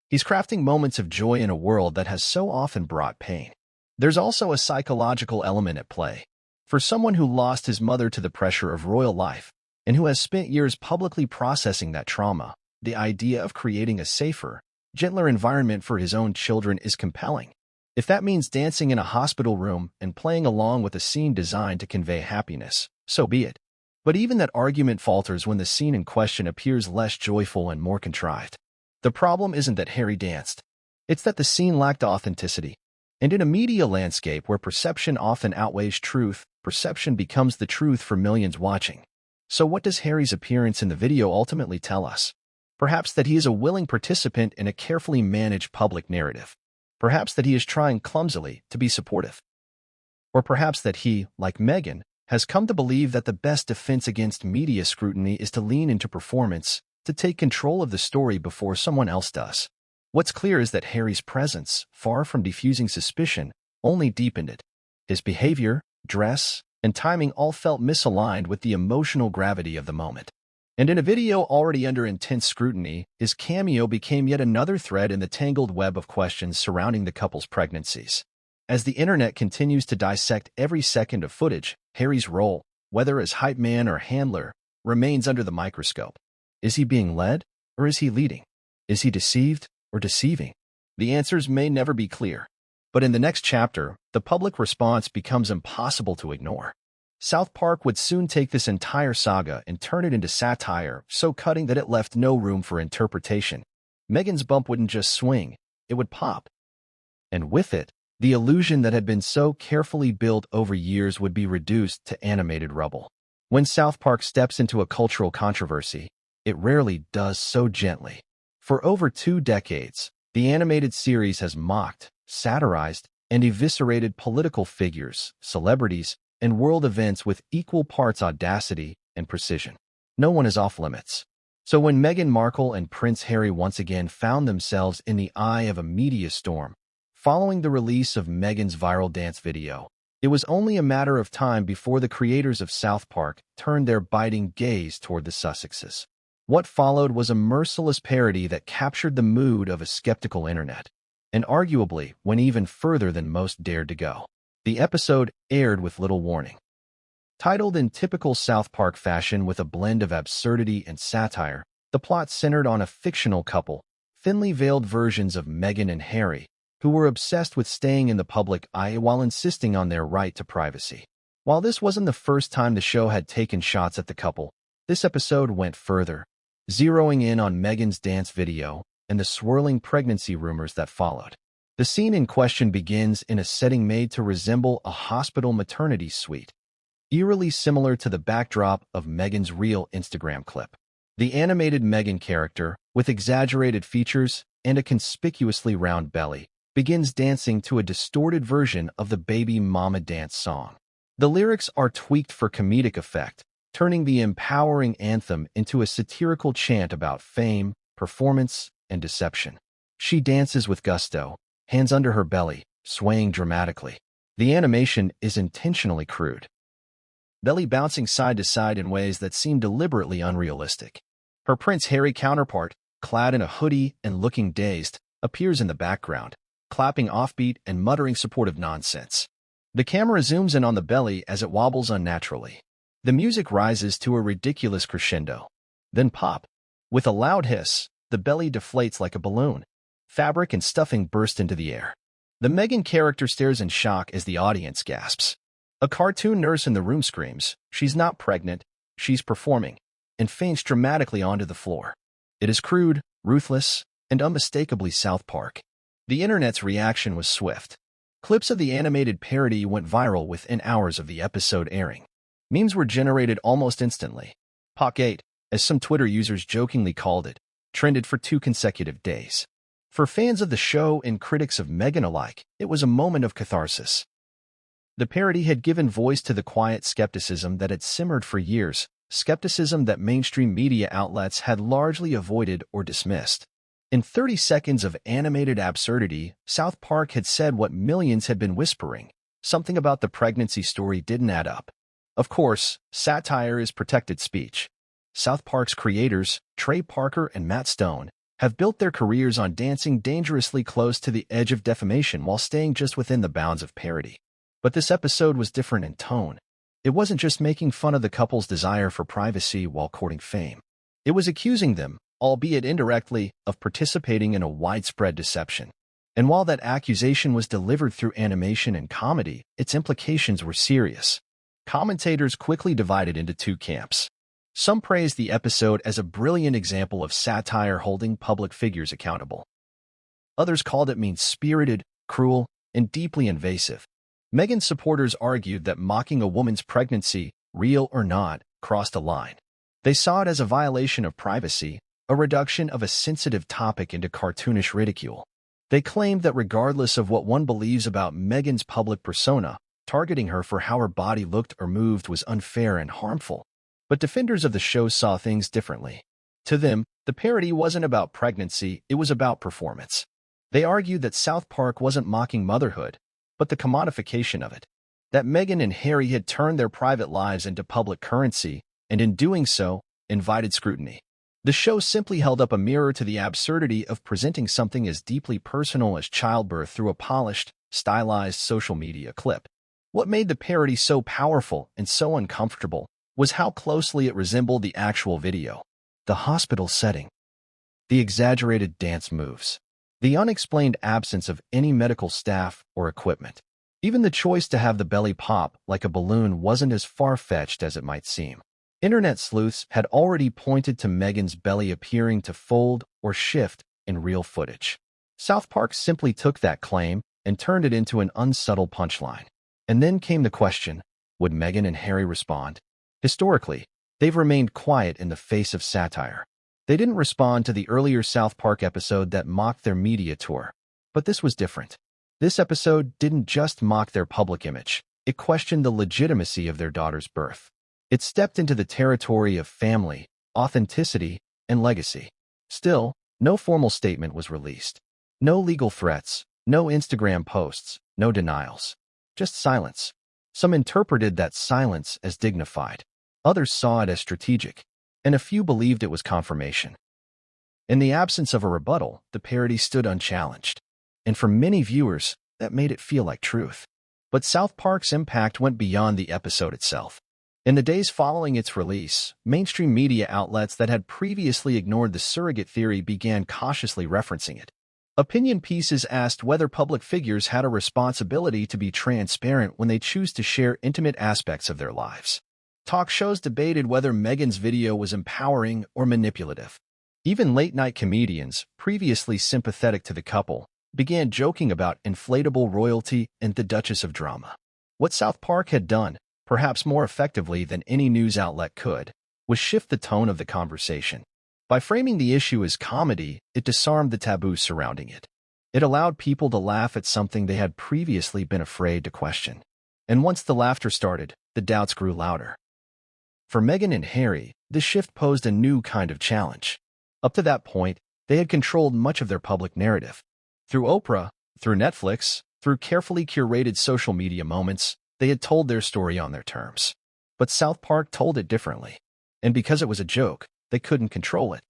He's crafting moments of joy in a world that has so often brought pain. There's also a psychological element at play. For someone who lost his mother to the pressure of royal life, and who has spent years publicly processing that trauma, the idea of creating a safer, gentler environment for his own children is compelling. If that means dancing in a hospital room and playing along with a scene designed to convey happiness, so be it. But even that argument falters when the scene in question appears less joyful and more contrived. The problem isn't that Harry danced. It's that the scene lacked authenticity. And in a media landscape where perception often outweighs truth, perception becomes the truth for millions watching. So what does Harry's appearance in the video ultimately tell us? Perhaps that he is a willing participant in a carefully managed public narrative. Perhaps that he is trying clumsily to be supportive. Or perhaps that he, like Meghan, has come to believe that the best defense against media scrutiny is to lean into performance, to take control of the story before someone else does. What's clear is that Harry's presence, far from diffusing suspicion, only deepened it. His behavior, dress, and timing all felt misaligned with the emotional gravity of the moment. And in a video already under intense scrutiny, his cameo became yet another thread in the tangled web of questions surrounding the couple's pregnancies. As the internet continues to dissect every second of footage, Harry's role, whether as hype man or handler, remains under the microscope. Is he being led, or is he leading? Is he deceived, or deceiving? The answers may never be clear. But in the next chapter, the public response becomes impossible to ignore. South Park would soon take this entire saga and turn it into satire, so cutting that it left no room for interpretation. Meghan's bump wouldn't just swing, it would pop. And with it, the illusion that had been so carefully built over years would be reduced to animated rubble. When South Park steps into a cultural controversy, it rarely does so gently. For over 2 decades, the animated series has mocked, satirized, and eviscerated political figures, celebrities, and world events with equal parts audacity and precision. No one is off limits. So when Meghan Markle and Prince Harry once again found themselves in the eye of a media storm, following the release of Meghan's viral dance video, it was only a matter of time before the creators of South Park turned their biting gaze toward the Sussexes. What followed was a merciless parody that captured the mood of a skeptical internet, and arguably went even further than most dared to go. The episode aired with little warning. Titled in typical South Park fashion with a blend of absurdity and satire, the plot centered on a fictional couple, thinly veiled versions of Meghan and Harry, who were obsessed with staying in the public eye while insisting on their right to privacy. While this wasn't the first time the show had taken shots at the couple, this episode went further, zeroing in on Meghan's dance video and the swirling pregnancy rumors that followed. The scene in question begins in a setting made to resemble a hospital maternity suite, eerily similar to the backdrop of Meghan's real Instagram clip. The animated Meghan character, with exaggerated features and a conspicuously round belly, begins dancing to a distorted version of the Baby Mama dance song. The lyrics are tweaked for comedic effect, turning the empowering anthem into a satirical chant about fame, performance, and deception. She dances with gusto, hands under her belly, swaying dramatically. The animation is intentionally crude, belly bouncing side to side in ways that seem deliberately unrealistic. Her Prince Harry counterpart, clad in a hoodie and looking dazed, appears in the background, clapping offbeat and muttering supportive nonsense. The camera zooms in on the belly as it wobbles unnaturally. The music rises to a ridiculous crescendo. Then pop. With a loud hiss, the belly deflates like a balloon. Fabric and stuffing burst into the air. The Meghan character stares in shock as the audience gasps. A cartoon nurse in the room screams, "She's not pregnant, she's performing," and faints dramatically onto the floor. It is crude, ruthless, and unmistakably South Park. The internet's reaction was swift. Clips of the animated parody went viral within hours of the episode airing. Memes were generated almost instantly. Pockgate, as some Twitter users jokingly called it, trended for 2 consecutive days. For fans of the show and critics of Meghan alike, it was a moment of catharsis. The parody had given voice to the quiet skepticism that had simmered for years, skepticism that mainstream media outlets had largely avoided or dismissed. In 30 seconds of animated absurdity, South Park had said what millions had been whispering. Something about the pregnancy story didn't add up. Of course, satire is protected speech. South Park's creators, Trey Parker and Matt Stone, have built their careers on dancing dangerously close to the edge of defamation while staying just within the bounds of parody. But this episode was different in tone. It wasn't just making fun of the couple's desire for privacy while courting fame. It was accusing them, albeit indirectly, of participating in a widespread deception. And while that accusation was delivered through animation and comedy, its implications were serious. Commentators quickly divided into two camps. Some praised the episode as a brilliant example of satire holding public figures accountable. Others called it mean-spirited, cruel, and deeply invasive. Meghan's supporters argued that mocking a woman's pregnancy, real or not, crossed a line. They saw it as a violation of privacy, a reduction of a sensitive topic into cartoonish ridicule. They claimed that regardless of what one believes about Meghan's public persona, targeting her for how her body looked or moved was unfair and harmful. But defenders of the show saw things differently. To them, the parody wasn't about pregnancy, it was about performance. They argued that South Park wasn't mocking motherhood, but the commodification of it. That Meghan and Harry had turned their private lives into public currency, and in doing so, invited scrutiny. The show simply held up a mirror to the absurdity of presenting something as deeply personal as childbirth through a polished, stylized social media clip. What made the parody so powerful and so uncomfortable was how closely it resembled the actual video. The hospital setting, the exaggerated dance moves, the unexplained absence of any medical staff or equipment. Even the choice to have the belly pop like a balloon wasn't as far-fetched as it might seem. Internet sleuths had already pointed to Meghan's belly appearing to fold or shift in real footage. South Park simply took that claim and turned it into an unsubtle punchline. And then came the question, would Meghan and Harry respond? Historically, they've remained quiet in the face of satire. They didn't respond to the earlier South Park episode that mocked their media tour. But this was different. This episode didn't just mock their public image. It questioned the legitimacy of their daughter's birth. It stepped into the territory of family, authenticity, and legacy. Still, no formal statement was released. No legal threats, no Instagram posts, no denials. Just silence. Some interpreted that silence as dignified. Others saw it as strategic, and a few believed it was confirmation. In the absence of a rebuttal, the parody stood unchallenged. And for many viewers, that made it feel like truth. But South Park's impact went beyond the episode itself. In the days following its release, mainstream media outlets that had previously ignored the surrogate theory began cautiously referencing it. Opinion pieces asked whether public figures had a responsibility to be transparent when they choose to share intimate aspects of their lives. Talk shows debated whether Meghan's video was empowering or manipulative. Even late-night comedians, previously sympathetic to the couple, began joking about inflatable royalty and the Duchess of Drama. What South Park had done, perhaps more effectively than any news outlet could, was shift the tone of the conversation. By framing the issue as comedy, it disarmed the taboo surrounding it. It allowed people to laugh at something they had previously been afraid to question. And once the laughter started, the doubts grew louder. For Meghan and Harry, this shift posed a new kind of challenge. Up to that point, they had controlled much of their public narrative. Through Oprah, through Netflix, through carefully curated social media moments, they had told their story on their terms. But South Park told it differently. And because it was a joke, they couldn't control it.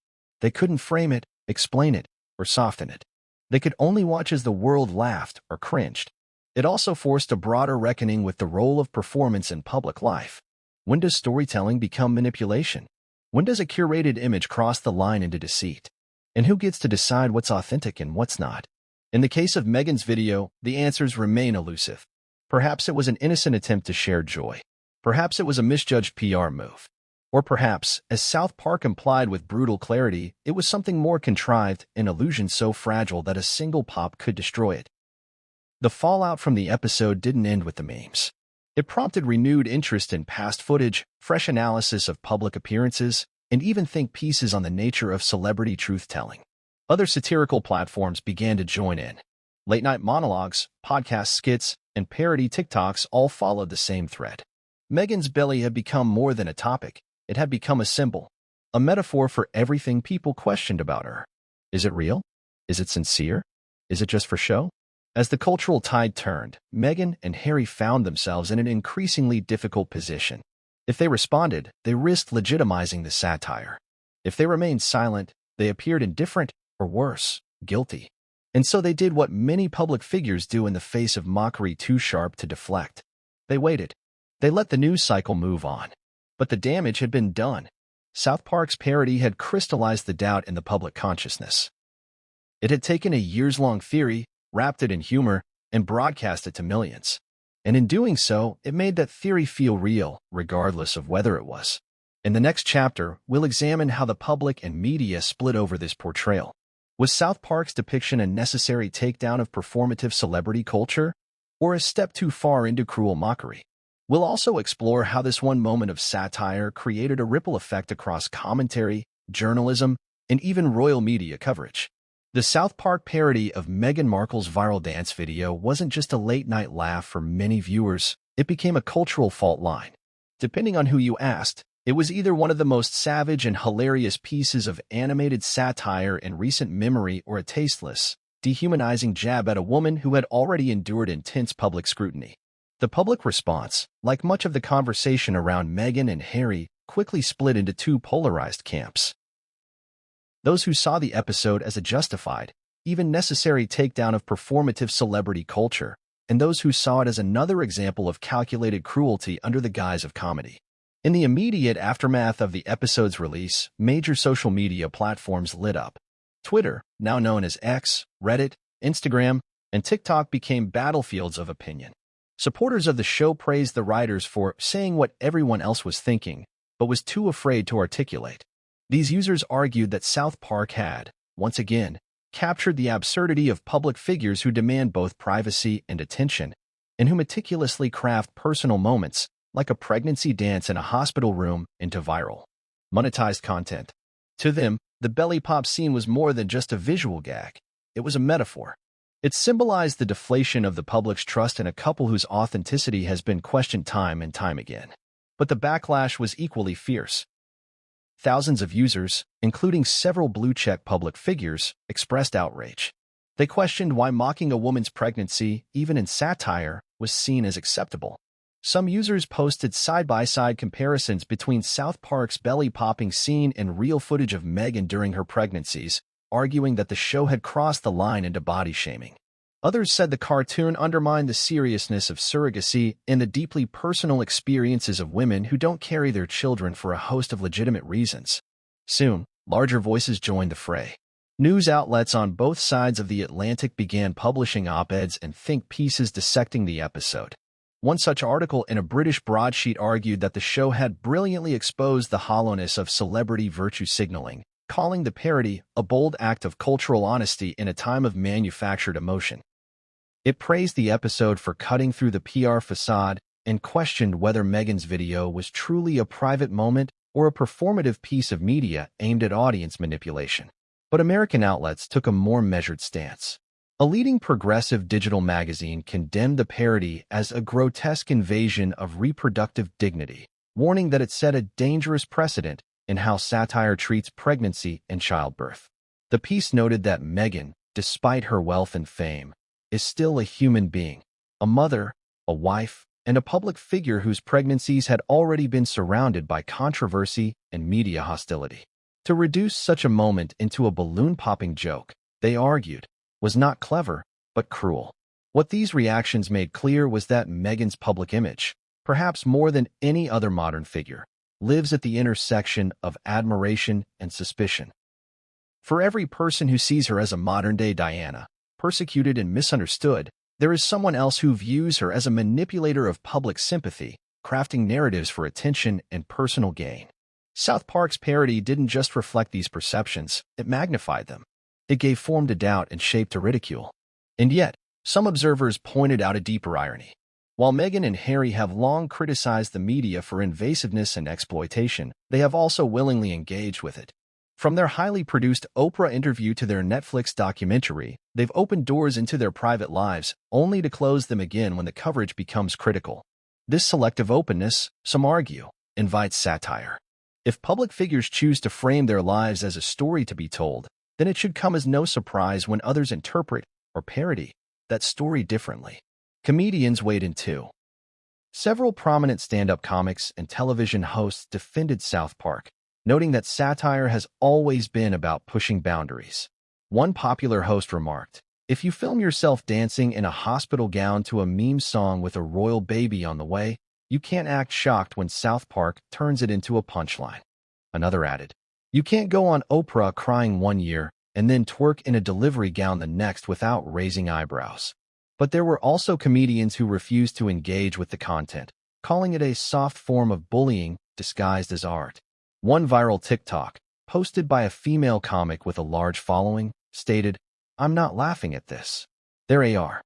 They couldn't frame it, explain it, or soften it. They could only watch as the world laughed or cringed. It also forced a broader reckoning with the role of performance in public life. When does storytelling become manipulation? When does a curated image cross the line into deceit? And who gets to decide what's authentic and what's not? In the case of Meghan's video, the answers remain elusive. Perhaps it was an innocent attempt to share joy. Perhaps it was a misjudged PR move. Or perhaps, as South Park implied with brutal clarity, it was something more contrived, an illusion so fragile that a single pop could destroy it. The fallout from the episode didn't end with the memes. It prompted renewed interest in past footage, fresh analysis of public appearances, and even think pieces on the nature of celebrity truth-telling. Other satirical platforms began to join in. Late-night monologues, podcast skits, and parody TikToks all followed the same thread. Meghan's belly had become more than a topic. It had become a symbol, a metaphor for everything people questioned about her. Is it real? Is it sincere? Is it just for show? As the cultural tide turned, Meghan and Harry found themselves in an increasingly difficult position. If they responded, they risked legitimizing the satire. If they remained silent, they appeared indifferent, or worse, guilty. And so they did what many public figures do in the face of mockery too sharp to deflect. They waited. They let the news cycle move on. But the damage had been done. South Park's parody had crystallized the doubt in the public consciousness. It had taken a years-long theory, wrapped it in humor, and broadcast it to millions. And in doing so, it made that theory feel real, regardless of whether it was. In the next chapter, we'll examine how the public and media split over this portrayal. Was South Park's depiction a necessary takedown of performative celebrity culture, or a step too far into cruel mockery? We'll also explore how this one moment of satire created a ripple effect across commentary, journalism, and even royal media coverage. The South Park parody of Meghan Markle's viral dance video wasn't just a late-night laugh for many viewers, it became a cultural fault line. Depending on who you asked, it was either one of the most savage and hilarious pieces of animated satire in recent memory or a tasteless, dehumanizing jab at a woman who had already endured intense public scrutiny. The public response, like much of the conversation around Meghan and Harry, quickly split into two polarized camps. Those who saw the episode as a justified, even necessary takedown of performative celebrity culture, and those who saw it as another example of calculated cruelty under the guise of comedy. In the immediate aftermath of the episode's release, major social media platforms lit up. Twitter, now known as X, Reddit, Instagram, and TikTok became battlefields of opinion. Supporters of the show praised the writers for saying what everyone else was thinking, but was too afraid to articulate. These users argued that South Park had, once again, captured the absurdity of public figures who demand both privacy and attention, and who meticulously craft personal moments, like a pregnancy dance in a hospital room, into viral, monetized content. To them, the belly pop scene was more than just a visual gag. It was a metaphor. It symbolized the deflation of the public's trust in a couple whose authenticity has been questioned time and time again. But the backlash was equally fierce. Thousands of users, including several blue-check public figures, expressed outrage. They questioned why mocking a woman's pregnancy, even in satire, was seen as acceptable. Some users posted side-by-side comparisons between South Park's belly-popping scene and real footage of Meghan during her pregnancies, arguing that the show had crossed the line into body shaming. Others said the cartoon undermined the seriousness of surrogacy and the deeply personal experiences of women who don't carry their children for a host of legitimate reasons. Soon, larger voices joined the fray. News outlets on both sides of the Atlantic began publishing op-eds and think pieces dissecting the episode. One such article in a British broadsheet argued that the show had brilliantly exposed the hollowness of celebrity virtue signaling, calling the parody a bold act of cultural honesty in a time of manufactured emotion. It praised the episode for cutting through the PR facade and questioned whether Meghan's video was truly a private moment or a performative piece of media aimed at audience manipulation. But American outlets took a more measured stance. A leading progressive digital magazine condemned the parody as a grotesque invasion of reproductive dignity, warning that it set a dangerous precedent in how satire treats pregnancy and childbirth. The piece noted that Meghan, despite her wealth and fame, is still a human being, a mother, a wife, and a public figure whose pregnancies had already been surrounded by controversy and media hostility. To reduce such a moment into a balloon-popping joke, they argued, was not clever, but cruel. What these reactions made clear was that Meghan's public image, perhaps more than any other modern figure, lives at the intersection of admiration and suspicion. For every person who sees her as a modern-day Diana, persecuted and misunderstood, there is someone else who views her as a manipulator of public sympathy, crafting narratives for attention and personal gain. South Park's parody didn't just reflect these perceptions, it magnified them. It gave form to doubt and shape to ridicule. And yet, some observers pointed out a deeper irony. While Meghan and Harry have long criticized the media for invasiveness and exploitation, they have also willingly engaged with it. From their highly produced Oprah interview to their Netflix documentary, they've opened doors into their private lives, only to close them again when the coverage becomes critical. This selective openness, some argue, invites satire. If public figures choose to frame their lives as a story to be told, then it should come as no surprise when others interpret or parody that story differently. Comedians weighed in too. Several prominent stand-up comics and television hosts defended South Park, noting that satire has always been about pushing boundaries. One popular host remarked, "If you film yourself dancing in a hospital gown to a meme song with a royal baby on the way, you can't act shocked when South Park turns it into a punchline." Another added, "You can't go on Oprah crying one year and then twerk in a delivery gown the next without raising eyebrows." But there were also comedians who refused to engage with the content, calling it a soft form of bullying disguised as art. One viral TikTok, posted by a female comic with a large following, stated, "I'm not laughing at this. There they are."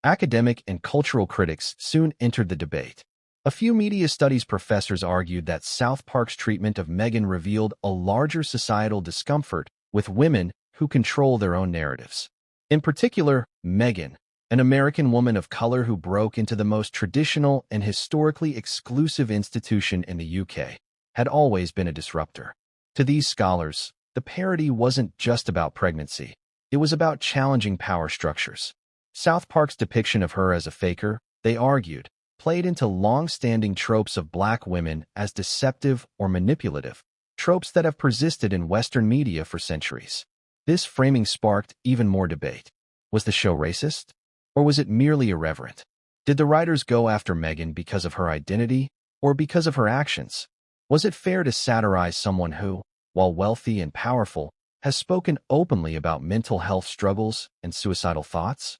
Academic and cultural critics soon entered the debate. A few media studies professors argued that South Park's treatment of Meghan revealed a larger societal discomfort with women who control their own narratives. In particular, Meghan, an American woman of color who broke into the most traditional and historically exclusive institution in the UK, had always been a disruptor. To these scholars, the parody wasn't just about pregnancy. It was about challenging power structures. South Park's depiction of her as a faker, they argued, played into long-standing tropes of black women as deceptive or manipulative, tropes that have persisted in Western media for centuries. This framing sparked even more debate. Was the show racist? Or was it merely irreverent? Did the writers go after Meghan because of her identity or because of her actions? Was it fair to satirize someone who, while wealthy and powerful, has spoken openly about mental health struggles and suicidal thoughts?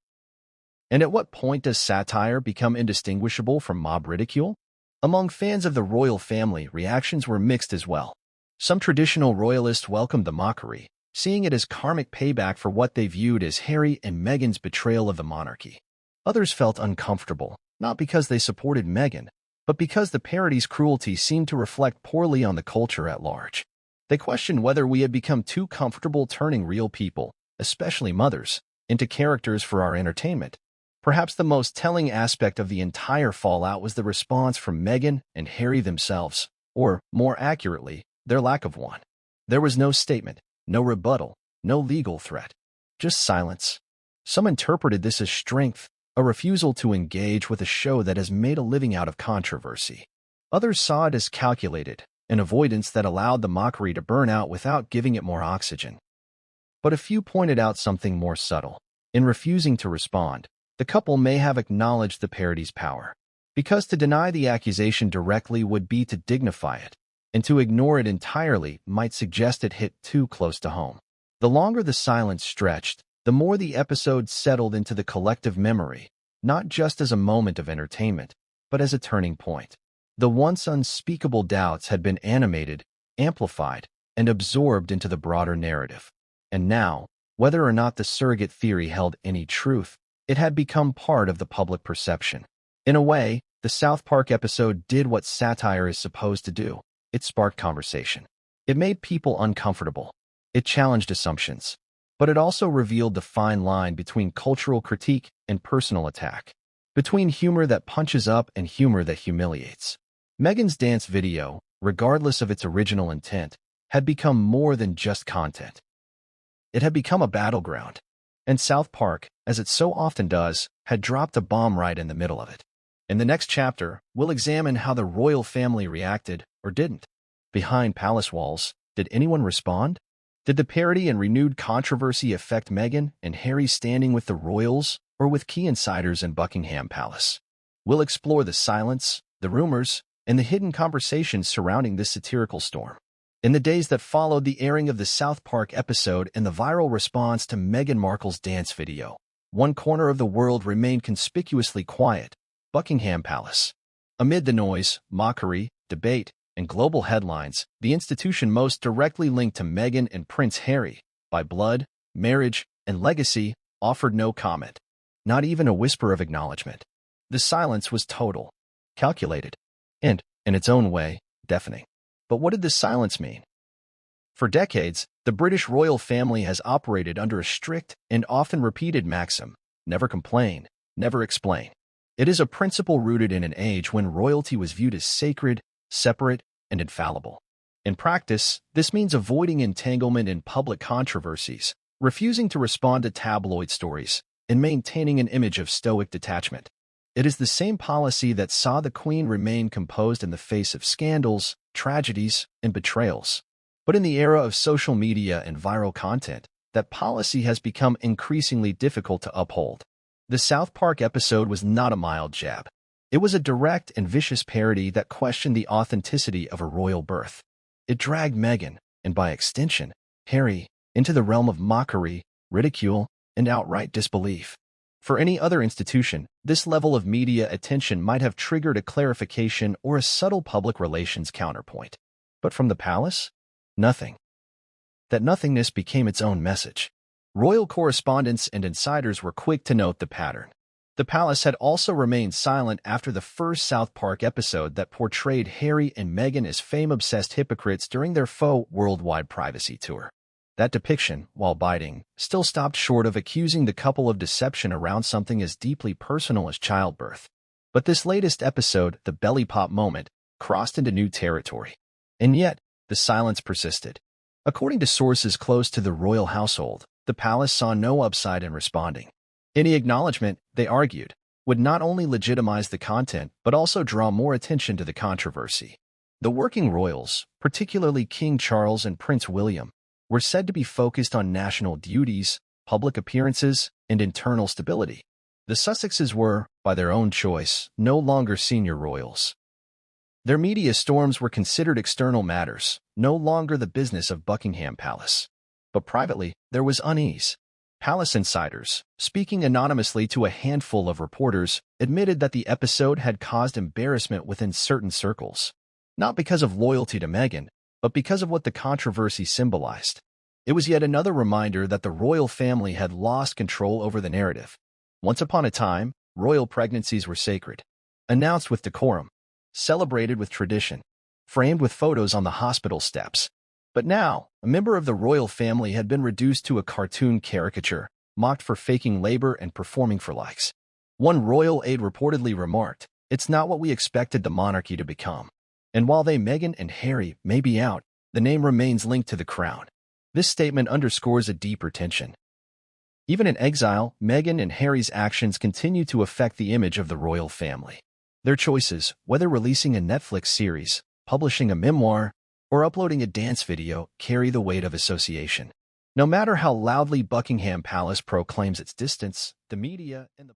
And at what point does satire become indistinguishable from mob ridicule? Among fans of the royal family, reactions were mixed as well. Some traditional royalists welcomed the mockery, seeing it as karmic payback for what they viewed as Harry and Meghan's betrayal of the monarchy. Others felt uncomfortable, not because they supported Meghan, but because the parody's cruelty seemed to reflect poorly on the culture at large. They questioned whether we had become too comfortable turning real people, especially mothers, into characters for our entertainment. Perhaps the most telling aspect of the entire fallout was the response from Meghan and Harry themselves, or, more accurately, their lack of one. There was no statement, no rebuttal, no legal threat, just silence. Some interpreted this as strength, a refusal to engage with a show that has made a living out of controversy. Others saw it as calculated, an avoidance that allowed the mockery to burn out without giving it more oxygen. But a few pointed out something more subtle. In refusing to respond, the couple may have acknowledged the parody's power, because to deny the accusation directly would be to dignify it, and to ignore it entirely might suggest it hit too close to home. The longer the silence stretched, the more the episode settled into the collective memory, not just as a moment of entertainment, but as a turning point. The once unspeakable doubts had been animated, amplified, and absorbed into the broader narrative. And now, whether or not the surrogate theory held any truth, it had become part of the public perception. In a way, the South Park episode did what satire is supposed to do. It sparked conversation. It made people uncomfortable. It challenged assumptions. But it also revealed the fine line between cultural critique and personal attack, between humor that punches up and humor that humiliates. Meghan's dance video, regardless of its original intent, had become more than just content. It had become a battleground. And South Park, as it so often does, had dropped a bomb right in the middle of it. In the next chapter, we'll examine how the royal family reacted or didn't. Behind palace walls, did anyone respond? Did the parody and renewed controversy affect Meghan and Harry's standing with the royals or with key insiders in Buckingham Palace? We'll explore the silence, the rumors, and the hidden conversations surrounding this satirical storm. In the days that followed the airing of the South Park episode and the viral response to Meghan Markle's dance video, one corner of the world remained conspicuously quiet: Buckingham Palace. Amid the noise, mockery, debate, and global headlines, the institution most directly linked to Meghan and Prince Harry, by blood, marriage, and legacy, offered no comment, not even a whisper of acknowledgement. The silence was total, calculated, and, in its own way, deafening. But what did this silence mean? For decades, the British royal family has operated under a strict and often repeated maxim: never complain, never explain. It is a principle rooted in an age when royalty was viewed as sacred, separate, and infallible. In practice, this means avoiding entanglement in public controversies, refusing to respond to tabloid stories, and maintaining an image of stoic detachment. It is the same policy that saw the Queen remain composed in the face of scandals, tragedies, and betrayals. But in the era of social media and viral content, that policy has become increasingly difficult to uphold. The South Park episode was not a mild jab. It was a direct and vicious parody that questioned the authenticity of a royal birth. It dragged Meghan, and by extension, Harry, into the realm of mockery, ridicule, and outright disbelief. For any other institution, this level of media attention might have triggered a clarification or a subtle public relations counterpoint. But from the palace? Nothing. That nothingness became its own message. Royal correspondents and insiders were quick to note the pattern. The palace had also remained silent after the first South Park episode that portrayed Harry and Meghan as fame-obsessed hypocrites during their faux worldwide privacy tour. That depiction, while biting, still stopped short of accusing the couple of deception around something as deeply personal as childbirth. But this latest episode, the belly pop moment, crossed into new territory. And yet, the silence persisted. According to sources close to the royal household, the palace saw no upside in responding. Any acknowledgement, they argued, would not only legitimize the content but also draw more attention to the controversy. The working royals, particularly King Charles and Prince William, were said to be focused on national duties, public appearances, and internal stability. The Sussexes were, by their own choice, no longer senior royals. Their media storms were considered external matters, no longer the business of Buckingham Palace. But privately, there was unease. Palace insiders, speaking anonymously to a handful of reporters, admitted that the episode had caused embarrassment within certain circles. Not because of loyalty to Meghan, but because of what the controversy symbolized. It was yet another reminder that the royal family had lost control over the narrative. Once upon a time, royal pregnancies were sacred, announced with decorum, celebrated with tradition, framed with photos on the hospital steps. But now, a member of the royal family had been reduced to a cartoon caricature, mocked for faking labor and performing for likes. One royal aide reportedly remarked, "It's not what we expected the monarchy to become." And while Meghan and Harry may be out, the name remains linked to the crown. This statement underscores a deeper tension. Even in exile, Meghan and Harry's actions continue to affect the image of the royal family. Their choices, whether releasing a Netflix series, publishing a memoir, or uploading a dance video, carry the weight of association. No matter how loudly Buckingham Palace proclaims its distance, the media and the